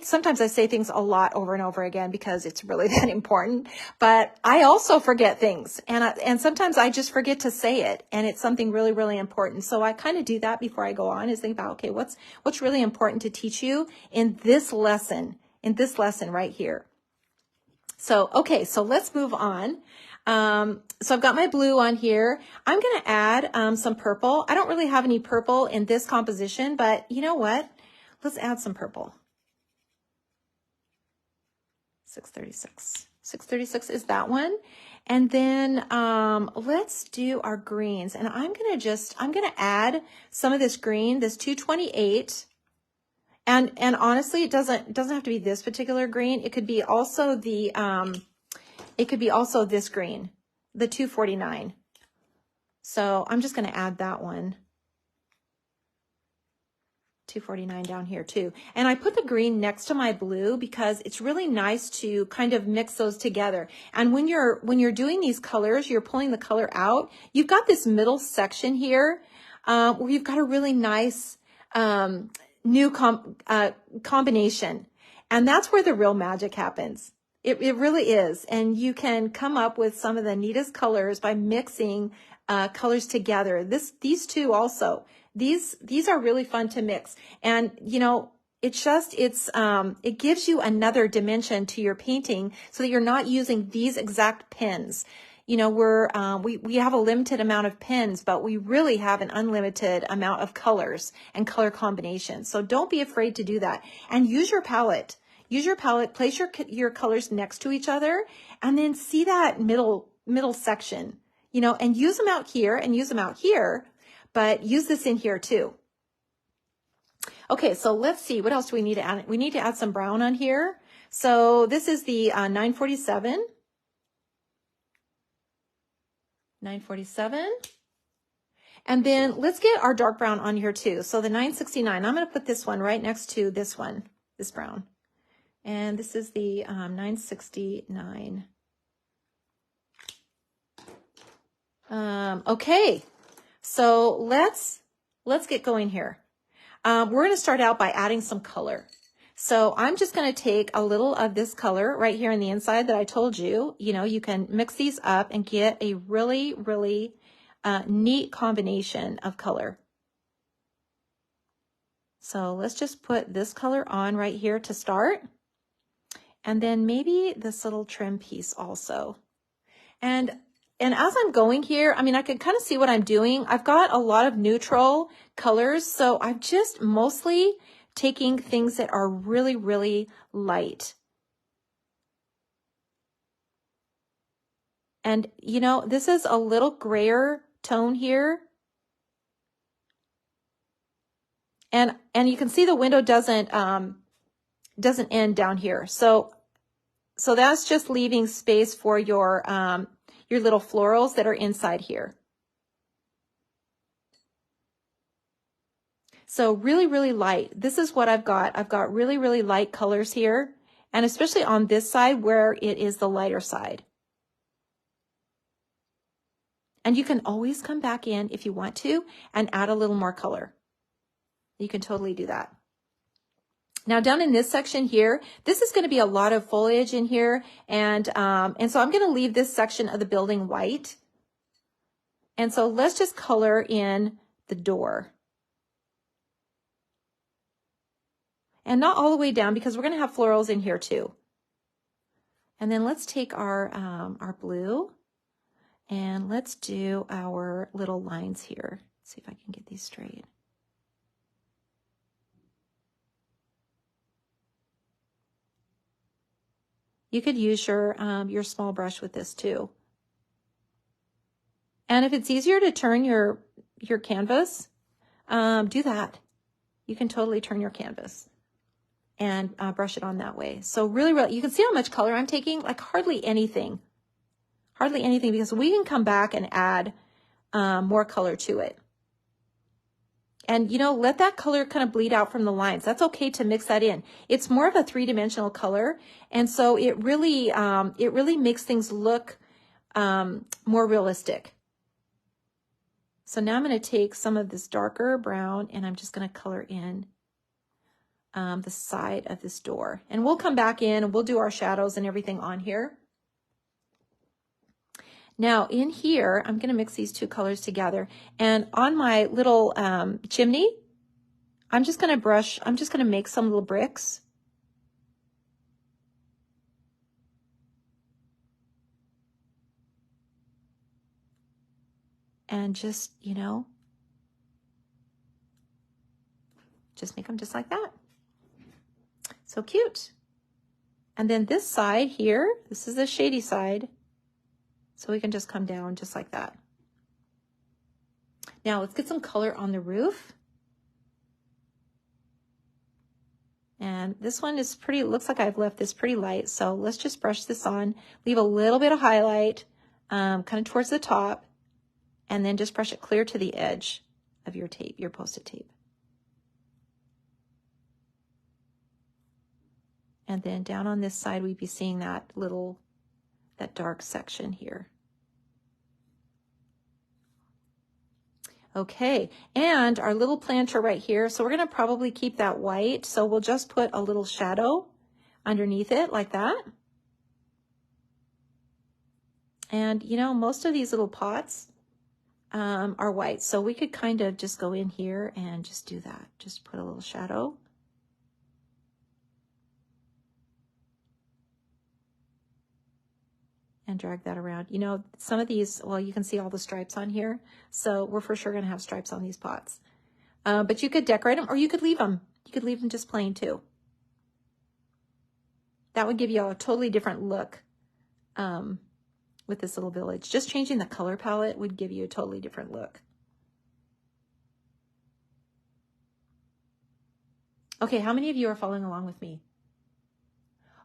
sometimes I say things a lot over and over again because it's really that important, but I also forget things. And sometimes I just forget to say it. And it's something really, really important. So I kind of do that before I go on, is think about, okay, what's really important to teach you in this lesson right here. So, okay, so let's move on. So I've got my blue on here. I'm going to add some purple. I don't really have any purple in this composition, but you know what? Let's add some purple. 636. 636 is that one. And then let's do our greens. And I'm going to add some of this green, this 228. And honestly, it doesn't have to be this particular green. It could be also this green, the 249. So I'm just going to add that one. 249 down here too. And I put the green next to my blue because it's really nice to kind of mix those together. And when you're doing these colors, you're pulling the color out, you've got this middle section here where you've got a really nice new combination. And that's where the real magic happens. It really is. And you can come up with some of the neatest colors by mixing colors together. These two also. These are really fun to mix. And, you know, it gives you another dimension to your painting so that you're not using these exact pens. You know, we have a limited amount of pens, but we really have an unlimited amount of colors and color combinations. So don't be afraid to do that. And use your palette. Use your palette, place your colors next to each other, and then see that middle section, you know, and use them out here and use them out here. But use this in here too. Okay, so let's see. What else do we need to add? We need to add some brown on here. So this is the 947. 947. And then let's get our dark brown on here too. So the 969. I'm going to put this one right next to this one, this brown. And this is the 969. Okay. So let's get going here. We're going to start out by adding some color. So I'm just going to take a little of this color right here on the inside that I told you. You know, you can mix these up and get a really, really neat combination of color. So let's just put this color on right here to start. And then maybe this little trim piece also. And as I'm going here, I mean, I can kind of see what I'm doing. I've got a lot of neutral colors, so I'm just mostly taking things that are really, really light. And, you know, this is a little grayer tone here. And you can see the window doesn't end down here. So that's just leaving space for your little florals that are inside here. So really, really light. This is what I've got. I've got really, really light colors here, and especially on this side where it is the lighter side. And you can always come back in if you want to and add a little more color. You can totally do that. Now down in this section here, this is going to be a lot of foliage in here. And so I'm going to leave this section of the building white. And so let's just color in the door. And not all the way down because we're going to have florals in here too. And then let's take our blue and let's do our little lines here. Let's see if I can get these straight. You could use your small brush with this too. And if it's easier to turn your canvas, do that. You can totally turn your canvas and brush it on that way. So really, really, you can see how much color I'm taking, like hardly anything. Hardly anything, because we can come back and add more color to it. And, you know, let that color kind of bleed out from the lines. That's okay to mix that in. It's more of a three-dimensional color. And so it really makes things look more realistic. So now I'm going to take some of this darker brown and I'm just going to color in the side of this door. And we'll come back in and we'll do our shadows and everything on here. Now in here, I'm going to mix these two colors together. And on my little chimney, I'm just going to make some little bricks. And just, you know, just make them just like that. So cute. And then this side here, this is the shady side. So we can just come down just like that. Now let's get some color on the roof. And this one is pretty, looks like I've left this pretty light. So let's just brush this on, leave a little bit of highlight kind of towards the top, and then just brush it clear to the edge of your tape, your Post-it tape. And then down on this side, we'd be seeing that dark section here. Okay, and our little planter right here. So we're gonna probably keep that white. So we'll just put a little shadow underneath it like that. And you know, most of these little pots are white. So we could kind of just go in here and just do that. Just put a little shadow. And drag that around. You know, some of these, well, you can see all the stripes on here. So we're for sure gonna have stripes on these pots. But you could decorate them or you could leave them. You could leave them just plain too. That would give you a totally different look with this little village. Just changing the color palette would give you a totally different look. Okay, how many of you are following along with me?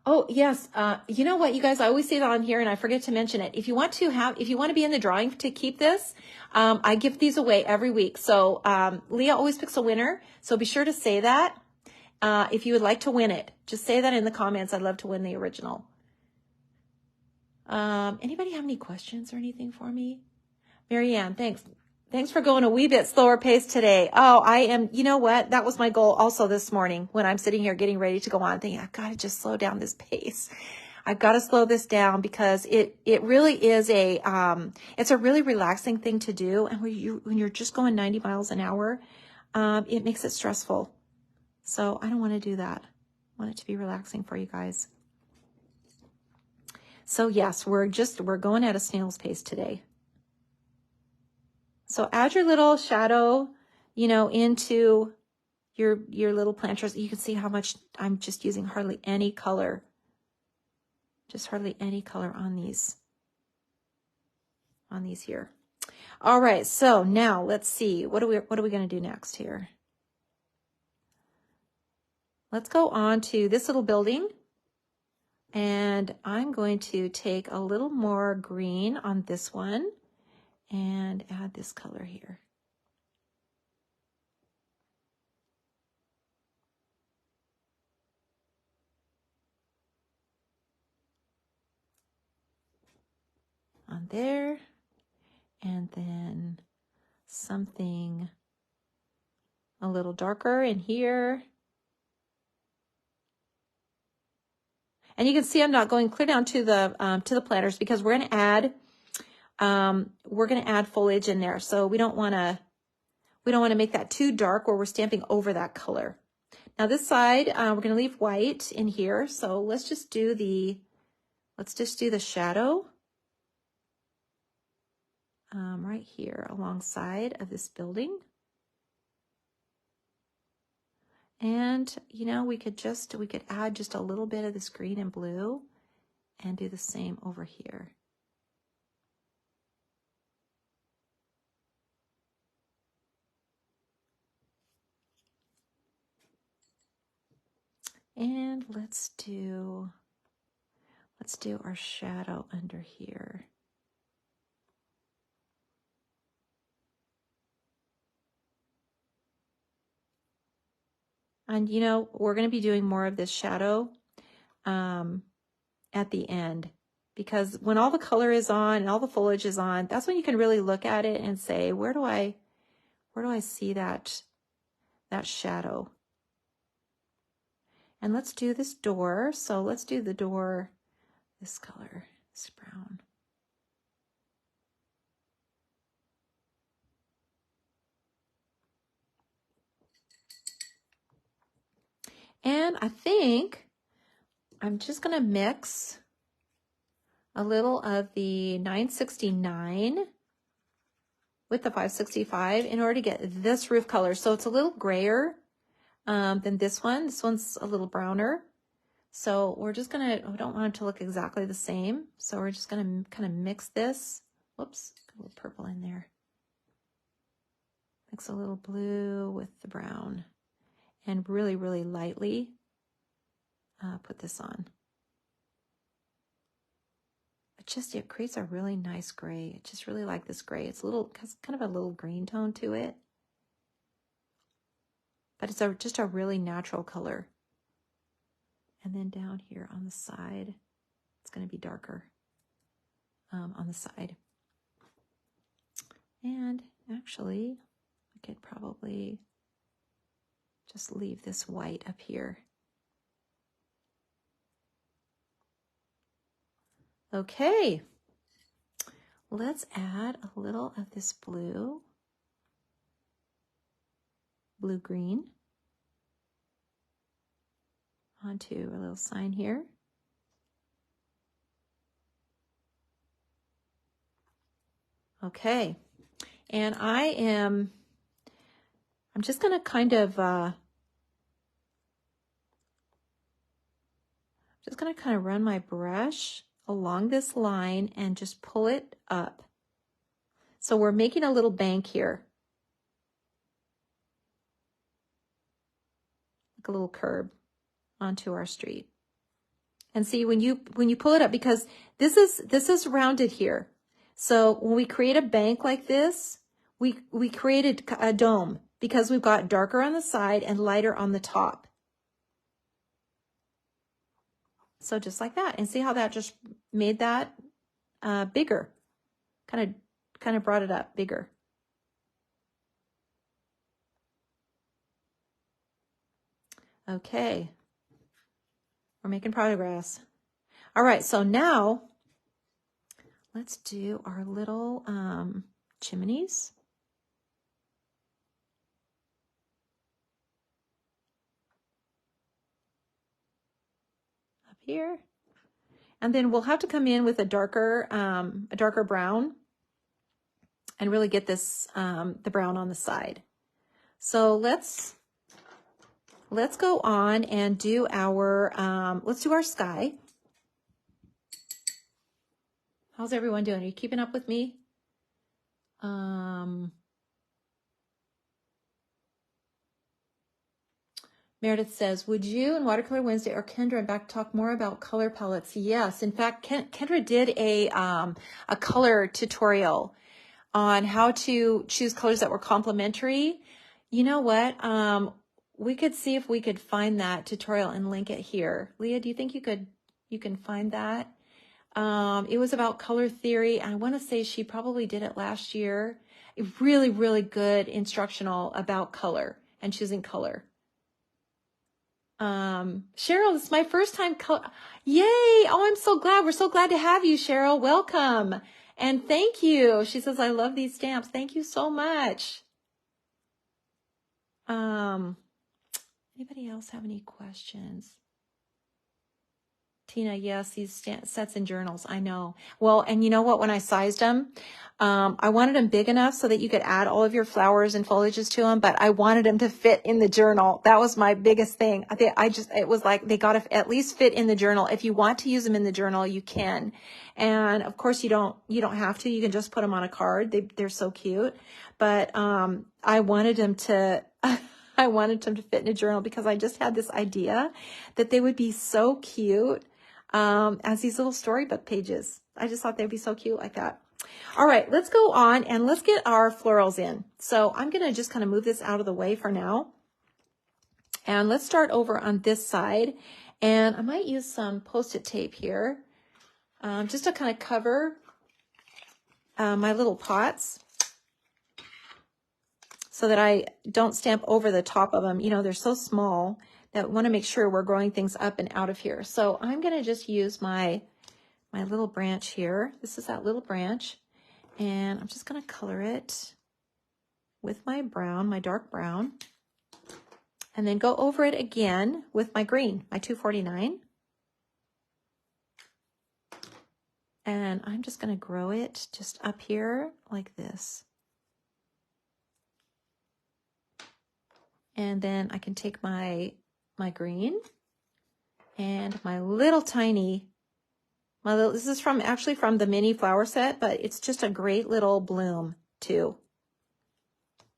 Oh, yes. You know what, you guys, I always say that on here and I forget to mention it. If you want to be in the drawing to keep this, I give these away every week. So, Leah always picks a winner. So be sure to say that. If you would like to win it, just say that in the comments. I'd love to win the original. Anybody have any questions or anything for me? Marianne, thanks. Thanks for going a wee bit slower pace today. Oh, you know what? That was my goal also this morning when I'm sitting here getting ready to go on, thinking, I've got to just slow down this pace. I've got to slow this down because it really is it's a really relaxing thing to do. And when you're just going 90 miles an hour, it makes it stressful. So I don't want to do that. I want it to be relaxing for you guys. So yes, we're going at a snail's pace today. So add your little shadow, you know, into your little planters. You can see how much I'm just using hardly any color. Just hardly any color on these here. All right, so now let's see. What are we going to do next here? Let's go on to this little building. And I'm going to take a little more green on this one and add this color here. On there, and then something a little darker in here. And you can see I'm not going clear down to the planters because we're going to add foliage in there. So we don't want to make that too dark where we're stamping over that color. Now this side, we're going to leave white in here. So let's just do the shadow right here alongside of this building. And, you know, we could add just a little bit of this green and blue and do the same over here. And let's do our shadow under here. And you know, we're going to be doing more of this shadow at the end, because when all the color is on and all the foliage is on, that's when you can really look at it and say, where do I see that shadow? And let's do this door. So let's do the door this color, this brown. And I think I'm just going to mix a little of the 969 with the 565 in order to get this roof color. So it's a little grayer than this one. This one's a little browner. So we're just going to, we don't want it to look exactly the same. So we're just going to kind of mix this. Whoops, got a little purple in there. Mix a little blue with the brown and really, really lightly put this on. It creates a really nice gray. I just really like this gray. It's kind of a little green tone to it, but it's just a really natural color. And then down here on the side, it's going to be darker on the side. And actually, I could probably just leave this white up here. Okay, let's add a little of this blue-green onto a little sign here. Okay, and I'm just going to kind of run my brush along this line and just pull it up. So we're making a little bank here, like a little curb onto our street. And see, when you pull it up, because this is rounded here. So when we create a bank like this, we created a dome because we've got darker on the side and lighter on the top. So just like that, and see how that just made that bigger, kind of brought it up bigger. Okay, we're making progress. All right, so now let's do our little chimneys. Here, and then we'll have to come in with a darker brown and really get this the brown on the side. So let's go on and do our let's do our sky. How's everyone doing? Are you keeping up with me? Meredith says, would you and Watercolor Wednesday or Kendra and back talk more about color palettes? Yes. In fact, Kendra did a color tutorial on how to choose colors that were complementary. You know what? We could see if we could find that tutorial and link it here. Leah, do you think you can find that? It was about color theory. I want to say she probably did it last year. Really, really good instructional about color and choosing color. Cheryl, this is my first time. Yay. Oh, I'm so glad. We're so glad to have you, Cheryl. Welcome. And thank you. She says, I love these stamps. Thank you so much. Anybody else have any questions? Tina, yes, these sets and journals. I know. Well, and you know what? When I sized them, I wanted them big enough so that you could add all of your flowers and foliages to them, but I wanted them to fit in the journal. That was my biggest thing. It was like, they got to at least fit in the journal. If you want to use them in the journal, you can. And of course you don't have to, you can just put them on a card. They're so cute. But, I wanted them to, I wanted them to fit in a journal because I just had this idea that they would be so cute as these little storybook pages. I just thought they'd be so cute like that. All right, let's go on and let's get our florals in. So I'm going to just kind of move this out of the way for now. And let's start over on this side. And I might use some Post-it tape here, just to kind of cover my little pots so that I don't stamp over the top of them. You know, they're so small that we want to make sure we're growing things up and out of here. So I'm going to just use my little branch here. This is that little branch. And I'm just going to color it with my brown, my dark brown. And then go over it again with my green, my 249. And I'm just going to grow it just up here like this. And then I can take my green and my little tiny, this is actually from the mini flower set, but it's just a great little bloom too.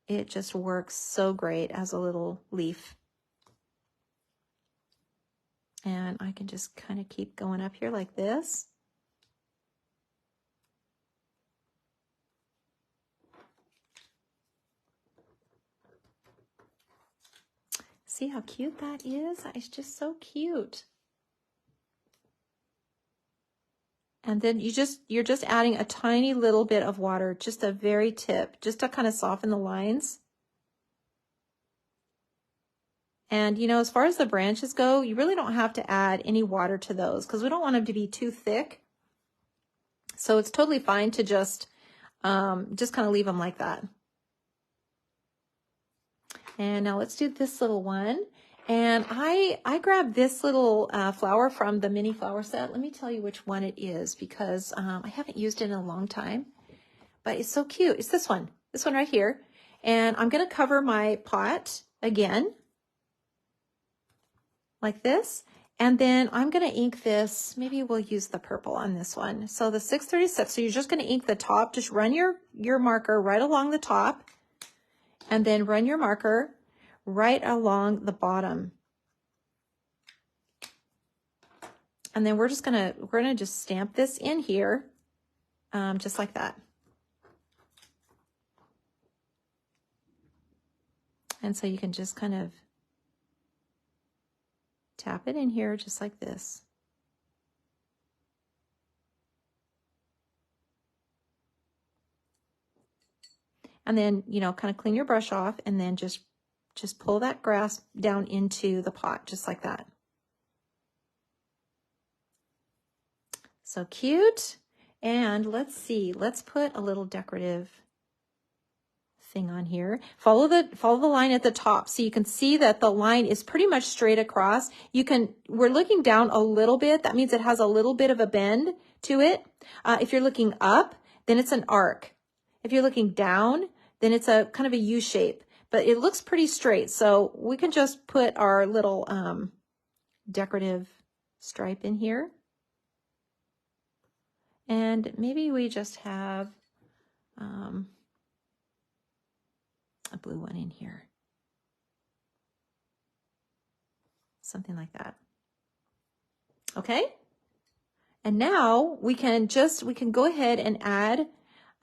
It just works so great as a little leaf. And I can just kind of keep going up here like this. See how cute that is? It's just so cute. And then you're just adding a tiny little bit of water, just a very tip, just to kind of soften the lines. And you know, as far as the branches go, you really don't have to add any water to those because we don't want them to be too thick. So it's totally fine to just kind of leave them like that. And now let's do this little one. And I grabbed this little flower from the mini flower set. Let me tell you which one it is because I haven't used it in a long time, but it's so cute. It's this one right here. And I'm going to cover my pot again like this. And then I'm going to ink this. Maybe we'll use the purple on this one. So the 636, so you're just going to ink the top. Just run your marker right along the top. And then run your marker right along the bottom. And then we're gonna just stamp this in here, just like that. And so you can just kind of tap it in here just like this. And then, you know, kind of clean your brush off and then just pull that grass down into the pot, just like that. So cute. And let's see, let's put a little decorative thing on here. Follow the line at the top. So you can see that the line is pretty much straight across. We're looking down a little bit. That means it has a little bit of a bend to it. If you're looking up, then it's an arc. If you're looking down, then it's a kind of a U shape, but it looks pretty straight. So we can just put our little decorative stripe in here. And maybe we just have a blue one in here. Something like that. Okay. And now we can go ahead and add,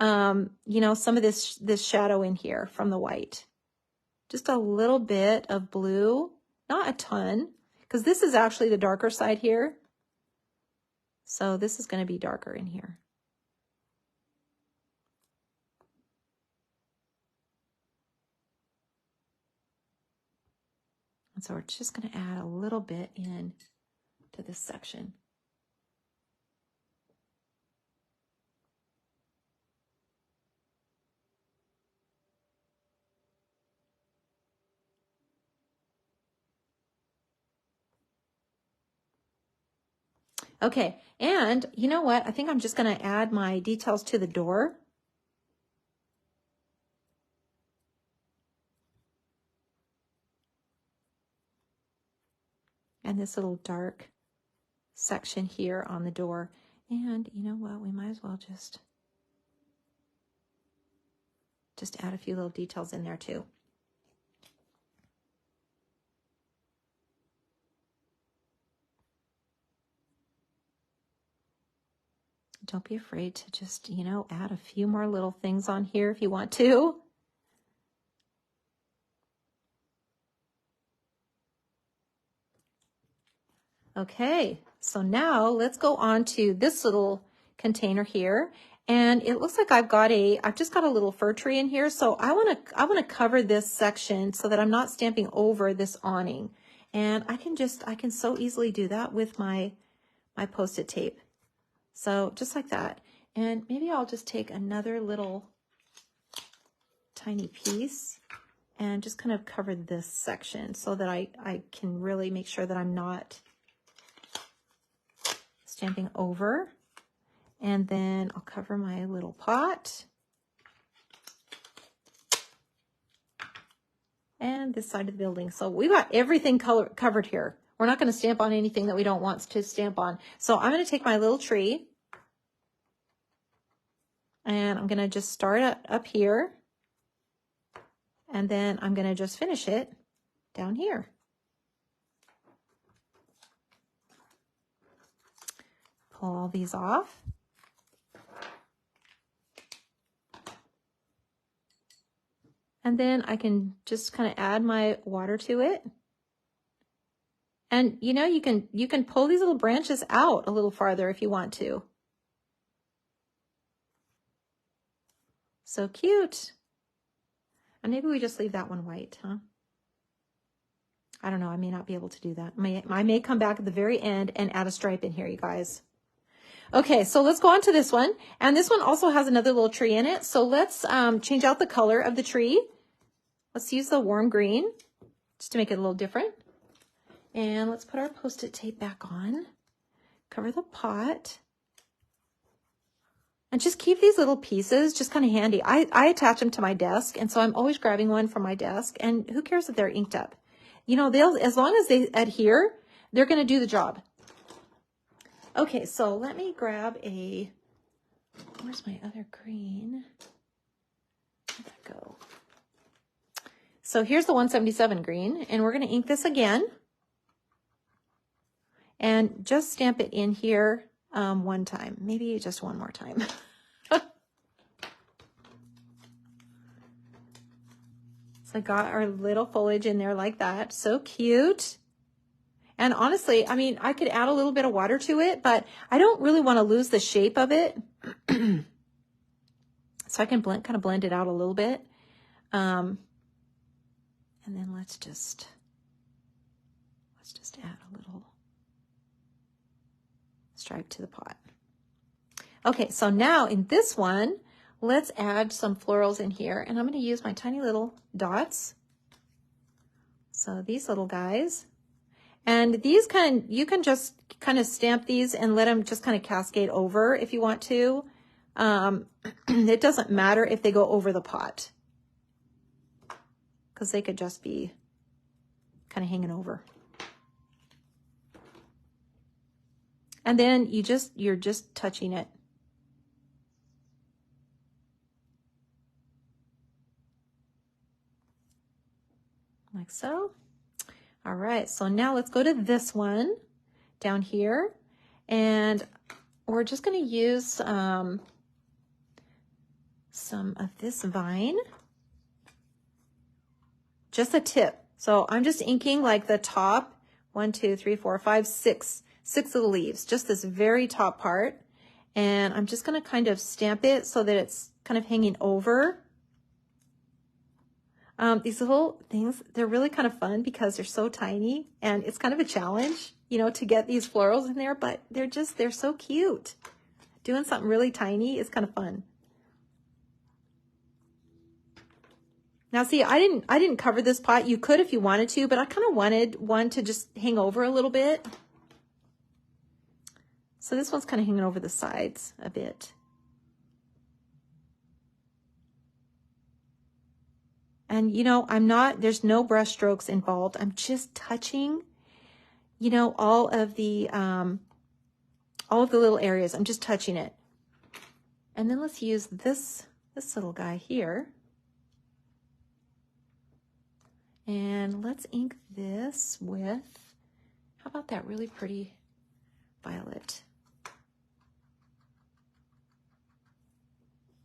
you know, some of this shadow in here from the white. Just a little bit of blue, not a ton, because this is actually the darker side here. So this is going to be darker in here. And so we're just going to add a little bit in to this section. Okay, and you know what? I think I'm just going to add my details to the door. And this little dark section here on the door. And you know what? We might as well just add a few little details in there too. Don't be afraid to just, you know, add a few more little things on here if you want to. Okay, so now let's go on to this little container here. And it looks like I've just got a little fir tree in here. So I want to cover this section so that I'm not stamping over this awning. And I can so easily do that with my Post-it tape. So just like that. And maybe I'll just take another little tiny piece and just kind of cover this section so that I can really make sure that I'm not stamping over. And then I'll cover my little pot. And this side of the building. So we've got everything covered here. We're not going to stamp on anything that we don't want to stamp on. So I'm going to take my little tree and I'm going to just start up here. And then I'm going to just finish it down here. Pull all these off. And then I can just kind of add my water to it. And you know, you can pull these little branches out a little farther if you want to. So cute. And maybe we just leave that one white, huh? I don't know, I may not be able to do that. I may come back at the very end and add a stripe in here, you guys. Okay, so let's go on to this one. And this one also has another little tree in it. So let's change out the color of the tree. Let's use the warm green just to make it a little different. And let's put our Post-it tape back on. Cover the pot. And just keep these little pieces just kind of handy. I attach them to my desk, and so I'm always grabbing one from my desk. And who cares if they're inked up? You know, as long as they adhere, they're going to do the job. Okay, so let me grab where's my other green? Where'd that go? So here's the 177 green, and we're going to ink this again. And just stamp it in here one time, maybe just one more time. So I got our little foliage in there like that. So cute. And honestly, I mean, I could add a little bit of water to it, but I don't really want to lose the shape of it. So I can kind of blend it out a little bit. And then let's just add a little stripe to the pot. Okay, so now in this one, let's add some florals in here. And I'm going to use my tiny little dots. So these little guys. And these you can just kind of stamp these and let them just kind of cascade over if you want to. It doesn't matter if they go over the pot, because they could just be kind of hanging over. And then you're just touching it. Like so. All right, so now let's go to this one down here, and we're just going to use some of this vine, just a tip. So I'm just inking like the top 1, 2, 3, 4, 5, 6 little leaves, just this very top part, and I'm just going to kind of stamp it so that it's kind of hanging over. These little things, they're really kind of fun because they're so tiny, and it's kind of a challenge, you know, to get these florals in there, but they're so cute. Doing something really tiny is kind of fun. Now see, I didn't cover this pot. You could if you wanted to, but I kind of wanted one to just hang over a little bit. So this one's kind of hanging over the sides a bit. And, you know, there's no brush strokes involved. I'm just touching, you know, all of the little areas. I'm just touching it. And then let's use this little guy here. And let's ink this with, how about that really pretty violet?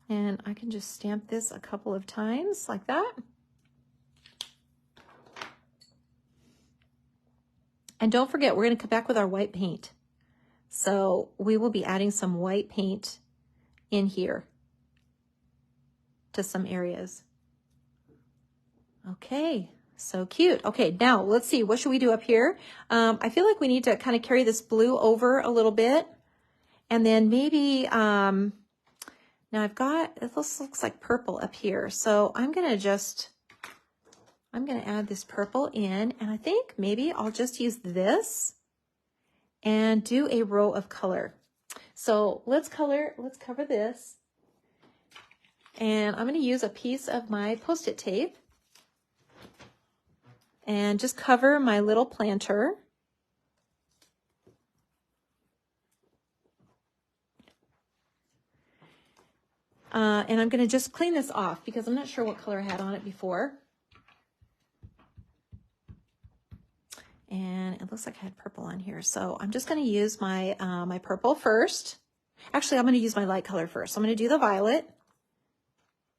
And I can just stamp this a couple of times like that. And don't forget, we're going to come back with our white paint. So we will be adding some white paint in here to some areas. Okay, so cute. Okay, now let's see, what should we do up here? I feel like we need to kind of carry this blue over a little bit. And then maybe, now I've got, this looks like purple up here. So I'm going to add this purple in, and I think maybe I'll just use this and do a row of color. So let's cover this. And I'm going to use a piece of my Post-it tape and just cover my little planter. And I'm going to just clean this off because I'm not sure what color I had on it before. And it looks like I had purple on here. So I'm just going to use my, my purple first. Actually, I'm going to use my light color first. So I'm going to do the violet.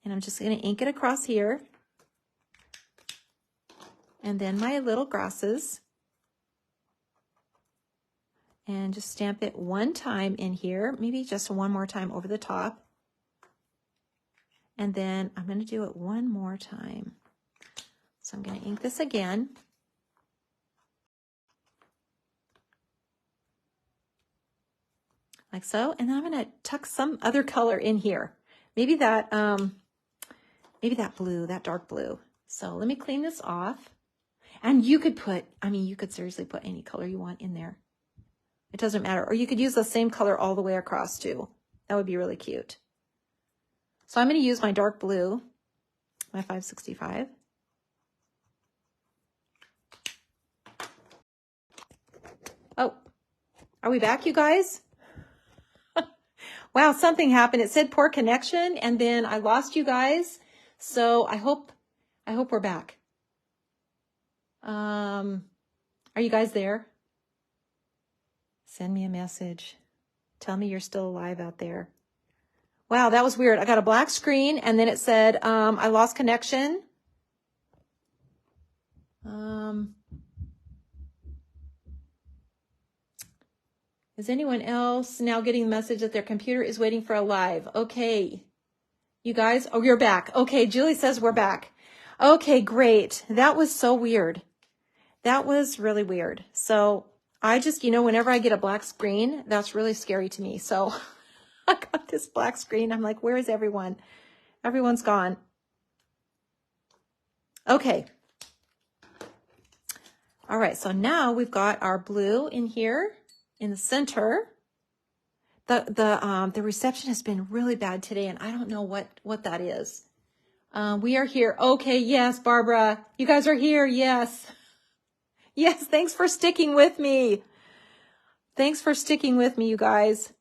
And I'm just going to ink it across here. And then my little grasses. And just stamp it one time in here. Maybe just one more time over the top. And then I'm going to do it one more time. So I'm going to ink this again. Like so. And then I'm going to tuck some other color in here. Maybe that blue, that dark blue. So let me clean this off. And you could put, I mean, you could seriously put any color you want in there. It doesn't matter. Or you could use the same color all the way across too. That would be really cute. So I'm going to use my dark blue, my 565. Oh, are we back, you guys? Wow, something happened. It said poor connection, and then I lost you guys. So I hope we're back. Are you guys there? Send me a message. Tell me you're still alive out there. Wow, that was weird. I got a black screen, and then it said, I lost connection. Is anyone else now getting the message that their computer is waiting for a live? Okay. You guys, oh, you're back. Okay, Julie says we're back. Okay, great. That was so weird. That was really weird. So I just, you know, whenever I get a black screen, that's really scary to me. So I got this black screen. I'm like, where is everyone? Everyone's gone. Okay. All right, so now we've got our blue in here in the center. The reception has been really bad today, and I don't know what that is. We are here. Okay, yes, Barbara. You guys are here. Yes. Yes, thanks for sticking with me. Thanks for sticking with me, you guys.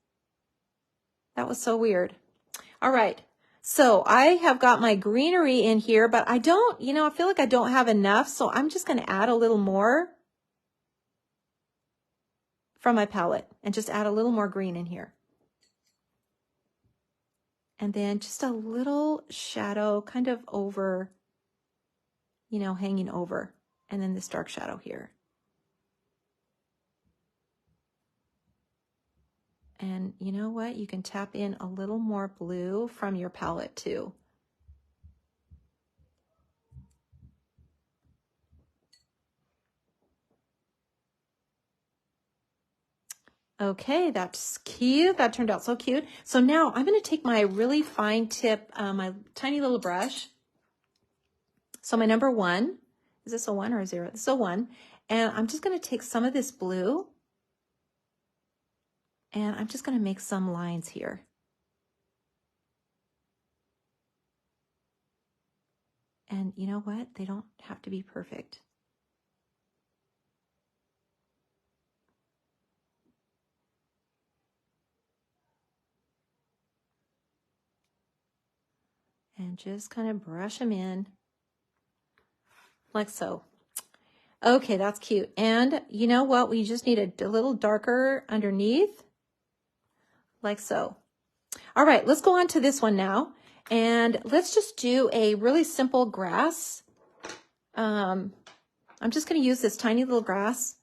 That was so weird. All right. So I have got my greenery in here, but I don't, you know, I feel like I don't have enough. So I'm just going to add a little more from my palette and just add a little more green in here. And then just a little shadow kind of over, you know, hanging over. And then this dark shadow here. And you know what? You can tap in a little more blue from your palette too. Okay, that's cute. That turned out so cute. So now I'm going to take my really fine tip, my tiny little brush. So my number 1, is this a 1 or a 0? This is a 1. And I'm just going to take some of this blue and I'm just going to make some lines here. And you know what? They don't have to be perfect. And just kind of brush them in like so. Okay, that's cute. And you know what? We just need a little darker underneath like so. All right, let's go on to this one now. And let's just do a really simple grass. I'm just going to use this tiny little grass.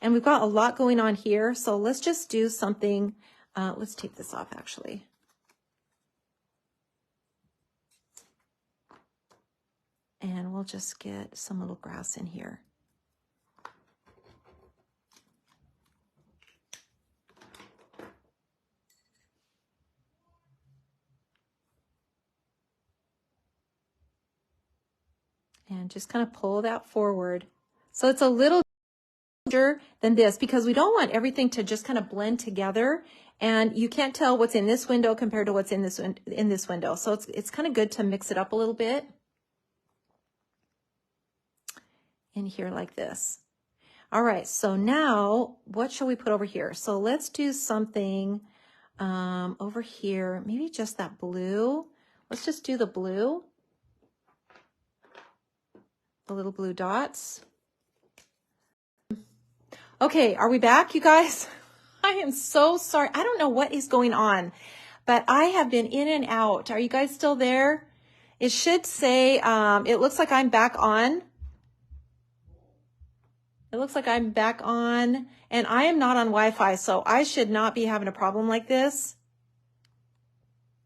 And we've got a lot going on here. So let's just do something. Let's take this off actually. And we'll just get some little grass in here. And just kind of pull that forward. So it's a little larger than this because we don't want everything to just kind of blend together. And you can't tell what's in this window compared to what's in this window. So it's kind of good to mix it up a little bit. In here like this. All right, so now what shall we put over here? So let's do something over here, maybe just that blue. Let's just do the blue, the little blue dots. Okay, are we back, you guys? I am so sorry. I don't know what is going on, but I have been in and out. Are you guys still there? It should say, it looks like I'm back on. It looks like I'm back on, and I am not on Wi-Fi, so I should not be having a problem like this.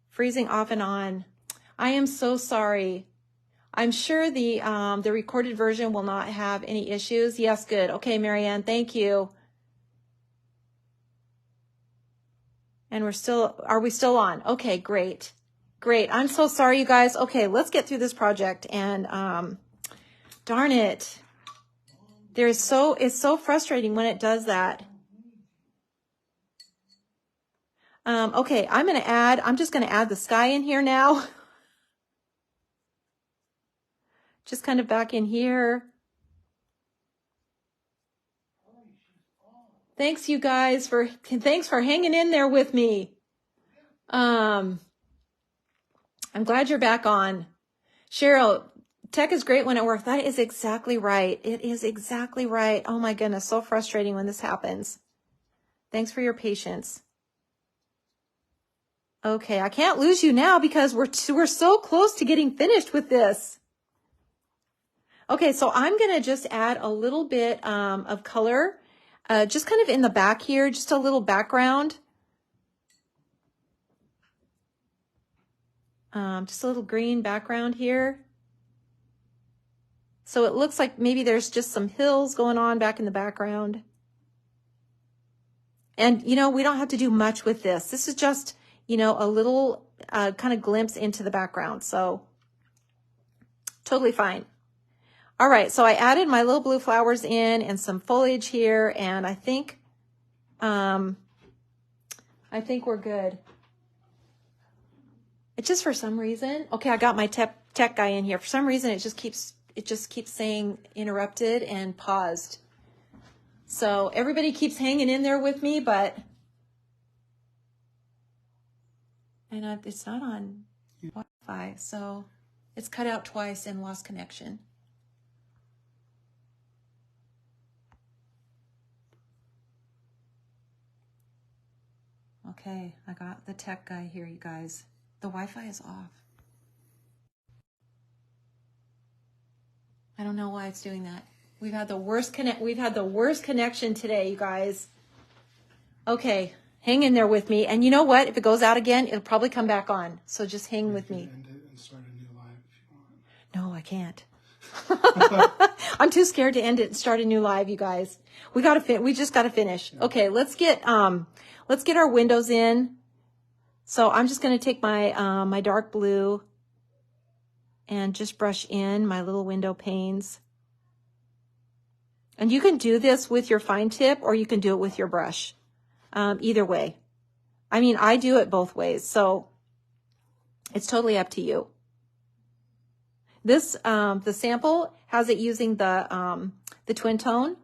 Freezing off and on. I am so sorry. I'm sure the recorded version will not have any issues. Yes, good. Okay, Marianne, thank you. And are we still on? Okay, great. Great. I'm so sorry, you guys. Okay, let's get through this project. And darn it. It's so frustrating when it does that. Okay, I'm just going to add the sky in here now. Just kind of back in here. Thanks you guys thanks for hanging in there with me. I'm glad you're back on. Cheryl, tech is great when it works. That is exactly right. It is exactly right. Oh my goodness, so frustrating when this happens. Thanks for your patience. Okay, I can't lose you now because we're so close to getting finished with this. Okay, so I'm going to just add a little bit of color, just kind of in the back here, just a little background. Just a little green background here. So it looks like maybe there's just some hills going on back in the background. And, you know, we don't have to do much with this. This is just, you know, a little kind of glimpse into the background. So totally fine. All right, so I added my little blue flowers in and some foliage here, and I think we're good. It just for some reason, okay, I got my tech guy in here. For some reason, it just keeps saying interrupted and paused. So everybody keeps hanging in there with me, but it's not on Wi-Fi, so it's cut out twice and lost connection. Okay, I got the tech guy here, you guys. The Wi-Fi is off. I don't know why it's doing that. We've had the worst connection today, you guys. Okay, hang in there with me. And you know what? If it goes out again, it'll probably come back on. So just hang with me. End it and start a new live if you want. No, I can't. I'm too scared to end it and start a new live, you guys. We just gotta finish. Yeah. Okay, let's get our windows in. So I'm just gonna take my my dark blue and just brush in my little window panes. And you can do this with your fine tip or you can do it with your brush. Either way. I mean, I do it both ways, so it's totally up to you. This, the sample has it using the twin tone.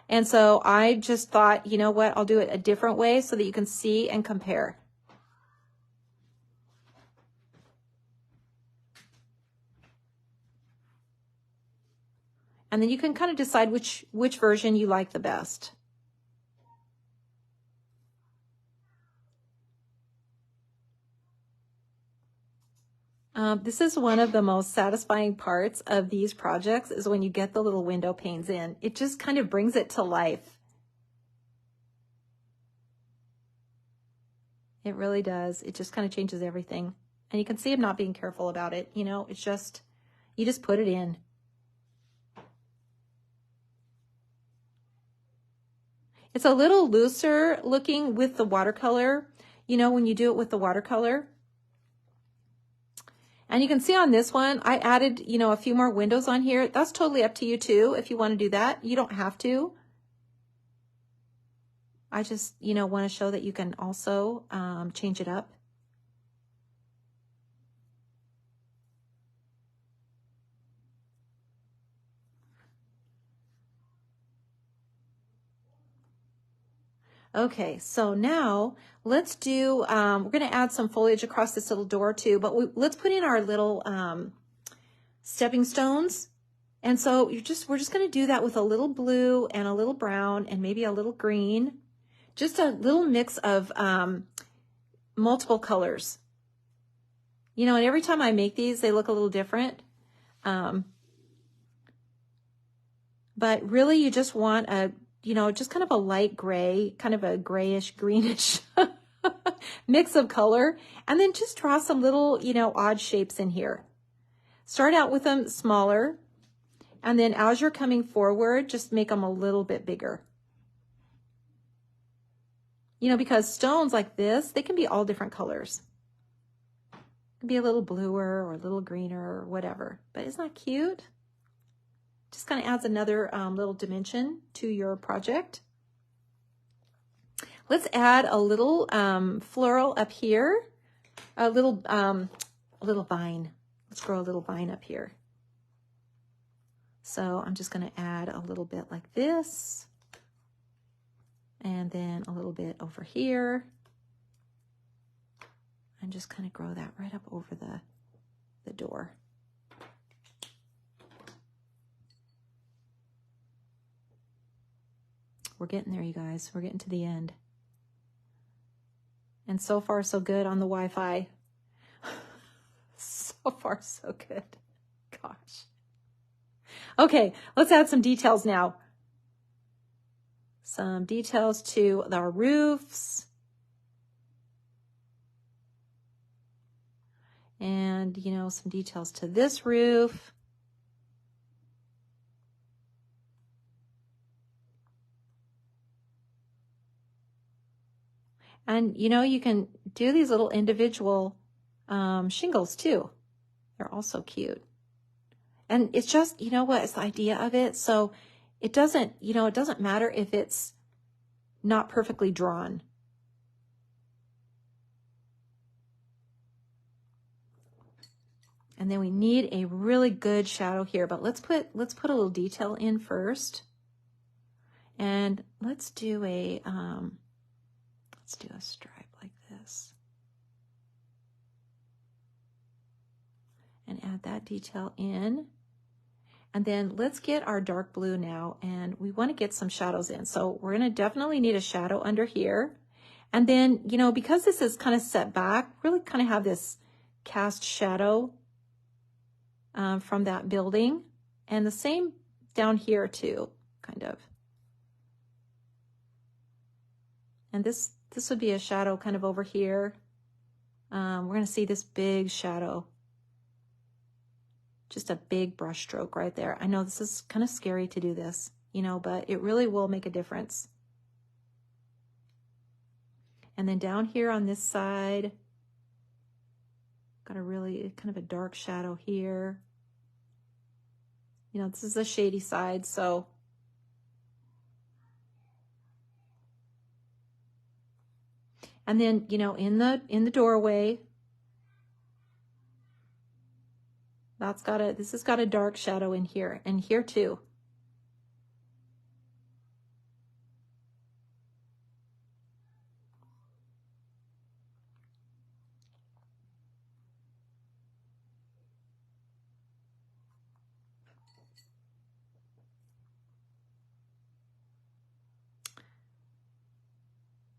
And so I just thought, you know what, I'll do it a different way so that you can see and compare. And then you can kind of decide which version you like the best. This is one of the most satisfying parts of these projects is when you get the little window panes in. It just kind of brings it to life. It really does. It just kind of changes everything. And you can see I'm not being careful about it. You know, it's just, you just put it in. It's a little looser looking with the watercolor, you know, when you do it with the watercolor. And you can see on this one, I added, you know, a few more windows on here. That's totally up to you too, if you want to do that. You don't have to. I just, you know, want to show that you can also change it up. Okay, so now let's do, we're going to add some foliage across this little door too, but let's put in our little stepping stones. And so we're just going to do that with a little blue and a little brown and maybe a little green, just a little mix of multiple colors. You know, and every time I make these, they look a little different. But really you just want a, you know, just kind of a light gray, kind of a grayish, greenish mix of color. And then just draw some little, you know, odd shapes in here. Start out with them smaller. And then as you're coming forward, just make them a little bit bigger. You know, because stones like this, they can be all different colors. It can be a little bluer or a little greener or whatever. But isn't that cute? Just kind of adds another little dimension to your project. Let's add a little floral up here, a little vine. Let's grow a little vine up here. So I'm just going to add a little bit like this, and then a little bit over here, and just kind of grow that right up over the door. We're getting there, you guys. We're getting to the end. And so far, so good on the Wi-Fi. So far, so good. Gosh. Okay, let's add some details now. Some details to our roofs. And, you know, some details to this roof. And, you know, you can do these little individual shingles too. They're also cute. And it's just, you know what, it's the idea of it. So it doesn't, you know, it doesn't matter if it's not perfectly drawn. And then we need a really good shadow here, but let's put a little detail in first. And let's do a stripe like this. And add that detail in. And then let's get our dark blue now, and we want to get some shadows in. So we're going to definitely need a shadow under here. And then, you know, because this is kind of set back, really kind of have this cast shadow from that building. And the same down here too, kind of. And this would be a shadow kind of over here. We're going to see this big shadow. Just a big brush stroke right there. I know this is kind of scary to do this, you know, but it really will make a difference. And then down here on this side, got a really kind of a dark shadow here. You know, this is a shady side, so. And then, you know, in the doorway, this has got a dark shadow in here, and here too.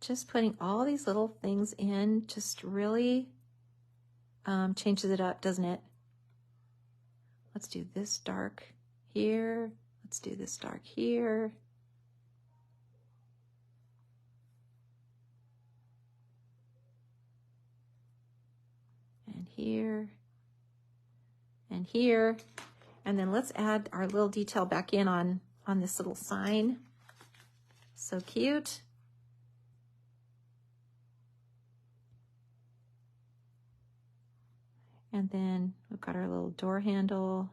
Just putting all these little things in just really changes it up, doesn't it? Let's do this dark here. Let's do this dark here. here and here. And then let's add our little detail back in on this little sign. So cute. And then we've got our little door handle.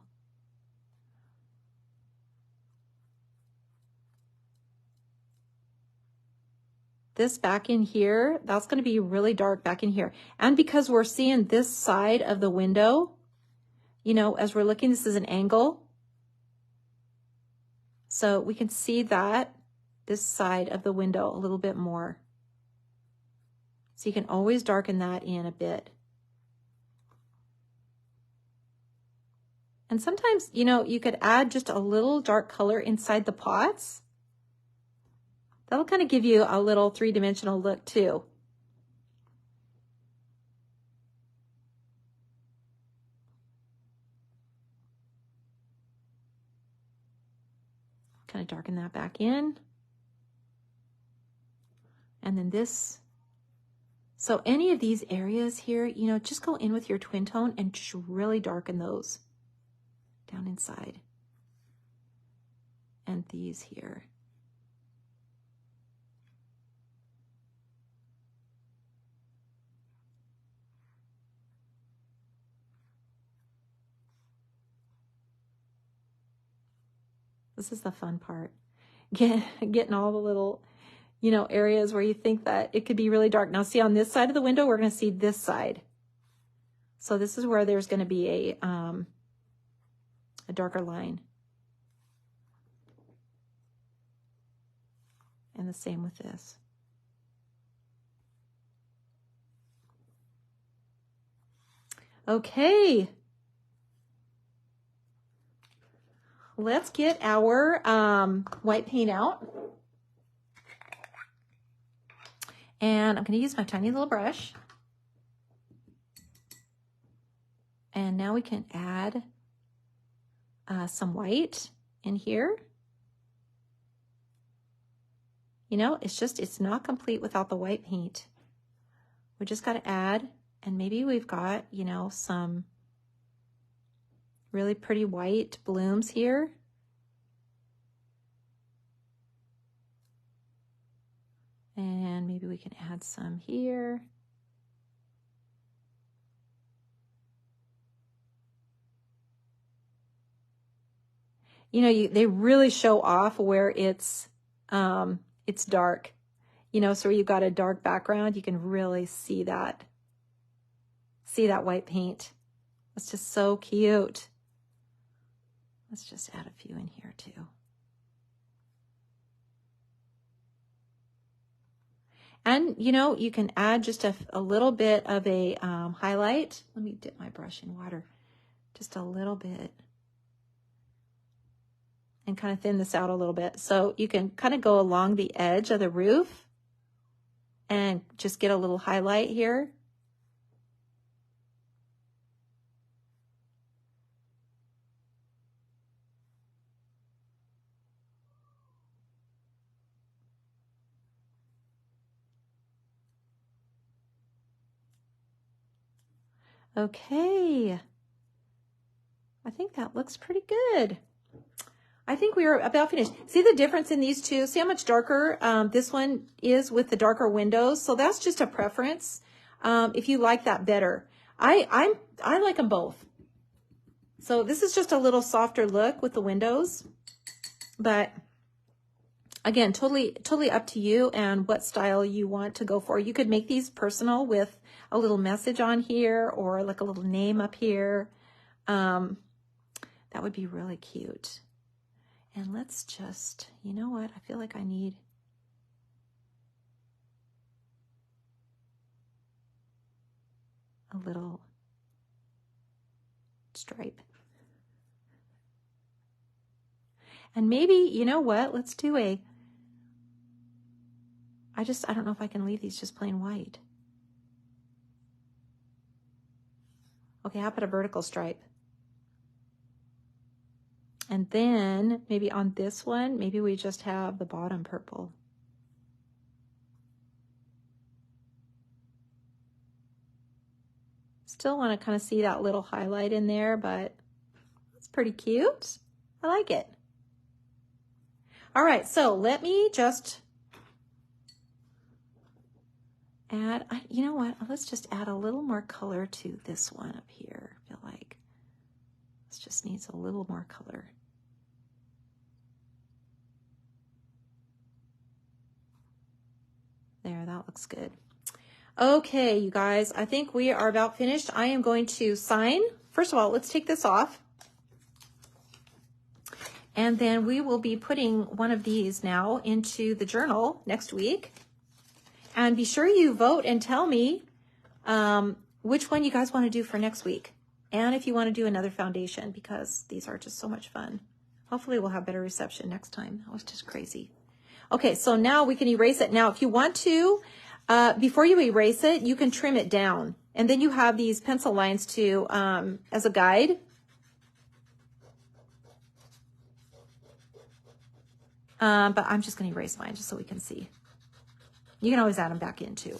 This back in here, that's going to be really dark back in here. And because we're seeing this side of the window, you know, as we're looking, this is an angle. So we can see that, this side of the window a little bit more. So you can always darken that in a bit. And sometimes, you know, you could add just a little dark color inside the pots. That'll kind of give you a little three-dimensional look too. Kind of darken that back in. And then this. So any of these areas here, you know, just go in with your twin tone and just really darken those down inside. And these here. This is the fun part. Getting all the little, you know, areas where you think that it could be really dark. Now see, on this side of the window, we're going to see this side. So this is where there's going to be a darker line. And the same with this. Okay. Let's get our white paint out. And I'm going to use my tiny little brush. And now we can add some white in here. You know, it's not complete without the white paint. We just got to add, and maybe we've got, you know, some really pretty white blooms here. And maybe we can add some here. You know, they really show off where it's dark. You know, so where you've got a dark background, you can really see that white paint. It's just so cute. Let's just add a few in here too. And, you know, you can add just a little bit of a highlight. Let me dip my brush in water. Just a little bit. And kind of thin this out a little bit. So you can kind of go along the edge of the roof and just get a little highlight here. Okay. I think that looks pretty good. I think we are about finished. See the difference in these two? See how much darker this one is with the darker windows? So that's just a preference. If you like that better. I like them both. So this is just a little softer look with the windows. But again, totally up to you and what style you want to go for. You could make these personal with a little message on here or like a little name up here. That would be really cute. And let's just, you know what? I feel like I need a little stripe. And maybe, you know what? Let's do I don't know if I can leave these just plain white. Okay, how about a vertical stripe? And then maybe on this one, maybe we just have the bottom purple. Just still want to kind of see that little highlight in there, but it's pretty cute. I like it. All right, so let me just add, you know what? Let's just add a little more color to this one up here. I feel like this just needs a little more color. There, that looks good. Okay, you guys, I think we are about finished. I am going to sign. First of all, let's take this off. And then we will be putting one of these now into the journal next week. And be sure you vote and tell me which one you guys want to do for next week. And if you want to do another foundation, because these are just so much fun. Hopefully we'll have better reception next time. That was just crazy. Okay, so now we can erase it. Now, if you want to, before you erase it, you can trim it down. And then you have these pencil lines to, as a guide. But I'm just going to erase mine just so we can see. You can always add them back in too.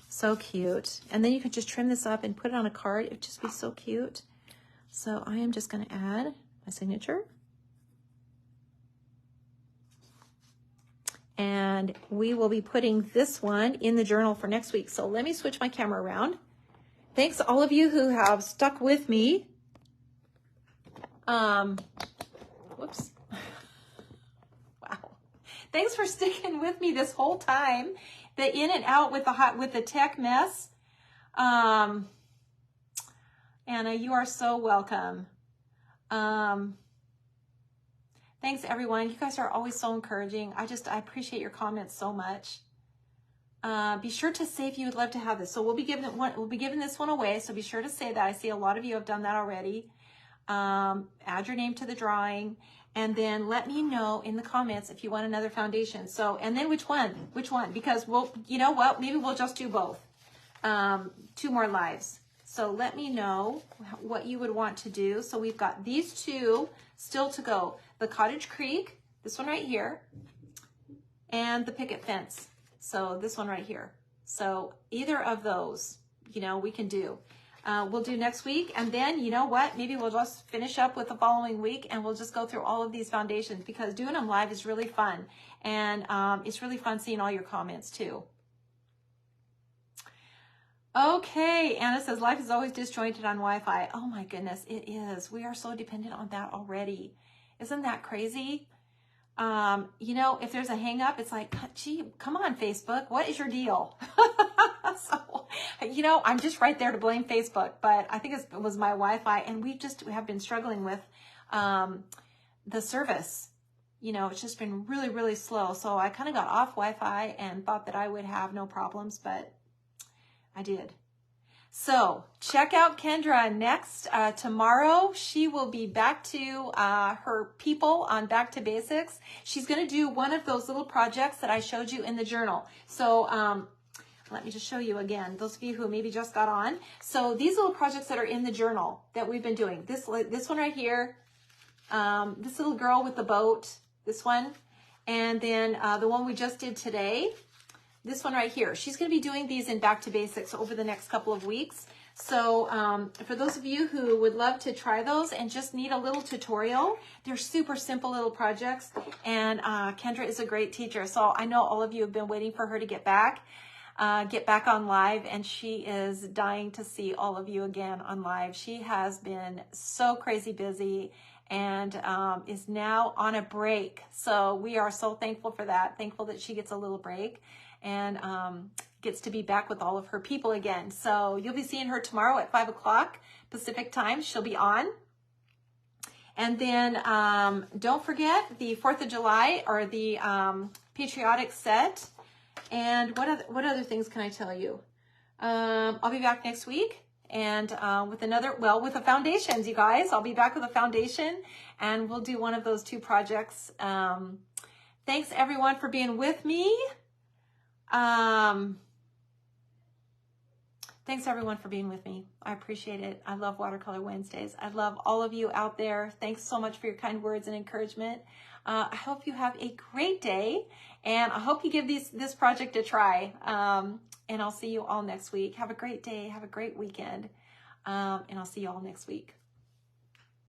So cute. And then you can just trim this up and put it on a card. It would just be so cute. So I am just going to add my signature. And we will be putting this one in the journal for next week. So let me switch my camera around. Thanks to all of you who have stuck with me. Whoops. Wow. Thanks for sticking with me this whole time. The in and out with the tech mess. Anna, you are so welcome. Thanks everyone. You guys are always so encouraging. I appreciate your comments so much. Be sure to say if you would love to have this. So we'll be giving this one away. So be sure to say that. I see a lot of you have done that already. Add your name to the drawing, and then let me know in the comments if you want another foundation. So, and then which one, because you know what, maybe we'll just do both, 2 more lives. So let me know what you would want to do. So we've got these 2 still to go, the Cottage Creek, this one right here, and the picket fence. So this one right here. So either of those, we can do. We'll do next week, and then you know what, maybe we'll just finish up with the following week, and we'll just go through all of these foundations, because doing them live is really fun, and it's really fun seeing all your comments too. Okay, Anna says life is always disjointed on Wi-Fi. Oh my goodness, it is. We are so dependent on that already. Isn't that crazy? If there's a hang up, it's like, gee, come on, Facebook, what is your deal? So, I'm just right there to blame Facebook, but I think it was my Wi-Fi, and we have been struggling with the service. It's just been really, really slow. So I kind of got off Wi-Fi and thought that I would have no problems, but I did. So check out Kendra next tomorrow. She will be back to her people on Back to Basics. She's going to do one of those little projects that I showed you in the journal. So let me just show you again, those of you who maybe just got on. So these little projects that are in the journal that we've been doing, this one right here, this little girl with the boat, this one, and then the one we just did today, this one right here. She's going to be doing these in Back to Basics over the next couple of weeks. So for those of you who would love to try those and just need a little tutorial, they're super simple little projects. And Kendra is a great teacher. So I know all of you have been waiting for her to get back on live. And she is dying to see all of you again on live. She has been so crazy busy and is now on a break. So we are so thankful for that. Thankful that she gets a little break and gets to be back with all of her people again. So you'll be seeing her tomorrow at 5 o'clock Pacific time. She'll be on. And then don't forget the 4th of July or the patriotic set. And what other things can I tell you? I'll be back next week and with the foundations, you guys. I'll be back with a foundation, and we'll do one of those 2 projects. Thanks everyone for being with me. Thanks everyone for being with me. I appreciate it. I love Watercolor Wednesdays. I love all of you out there. Thanks so much for your kind words and encouragement. I hope you have a great day, and I hope you give this project a try. And I'll see you all next week. Have a great day. Have a great weekend. And I'll see you all next week.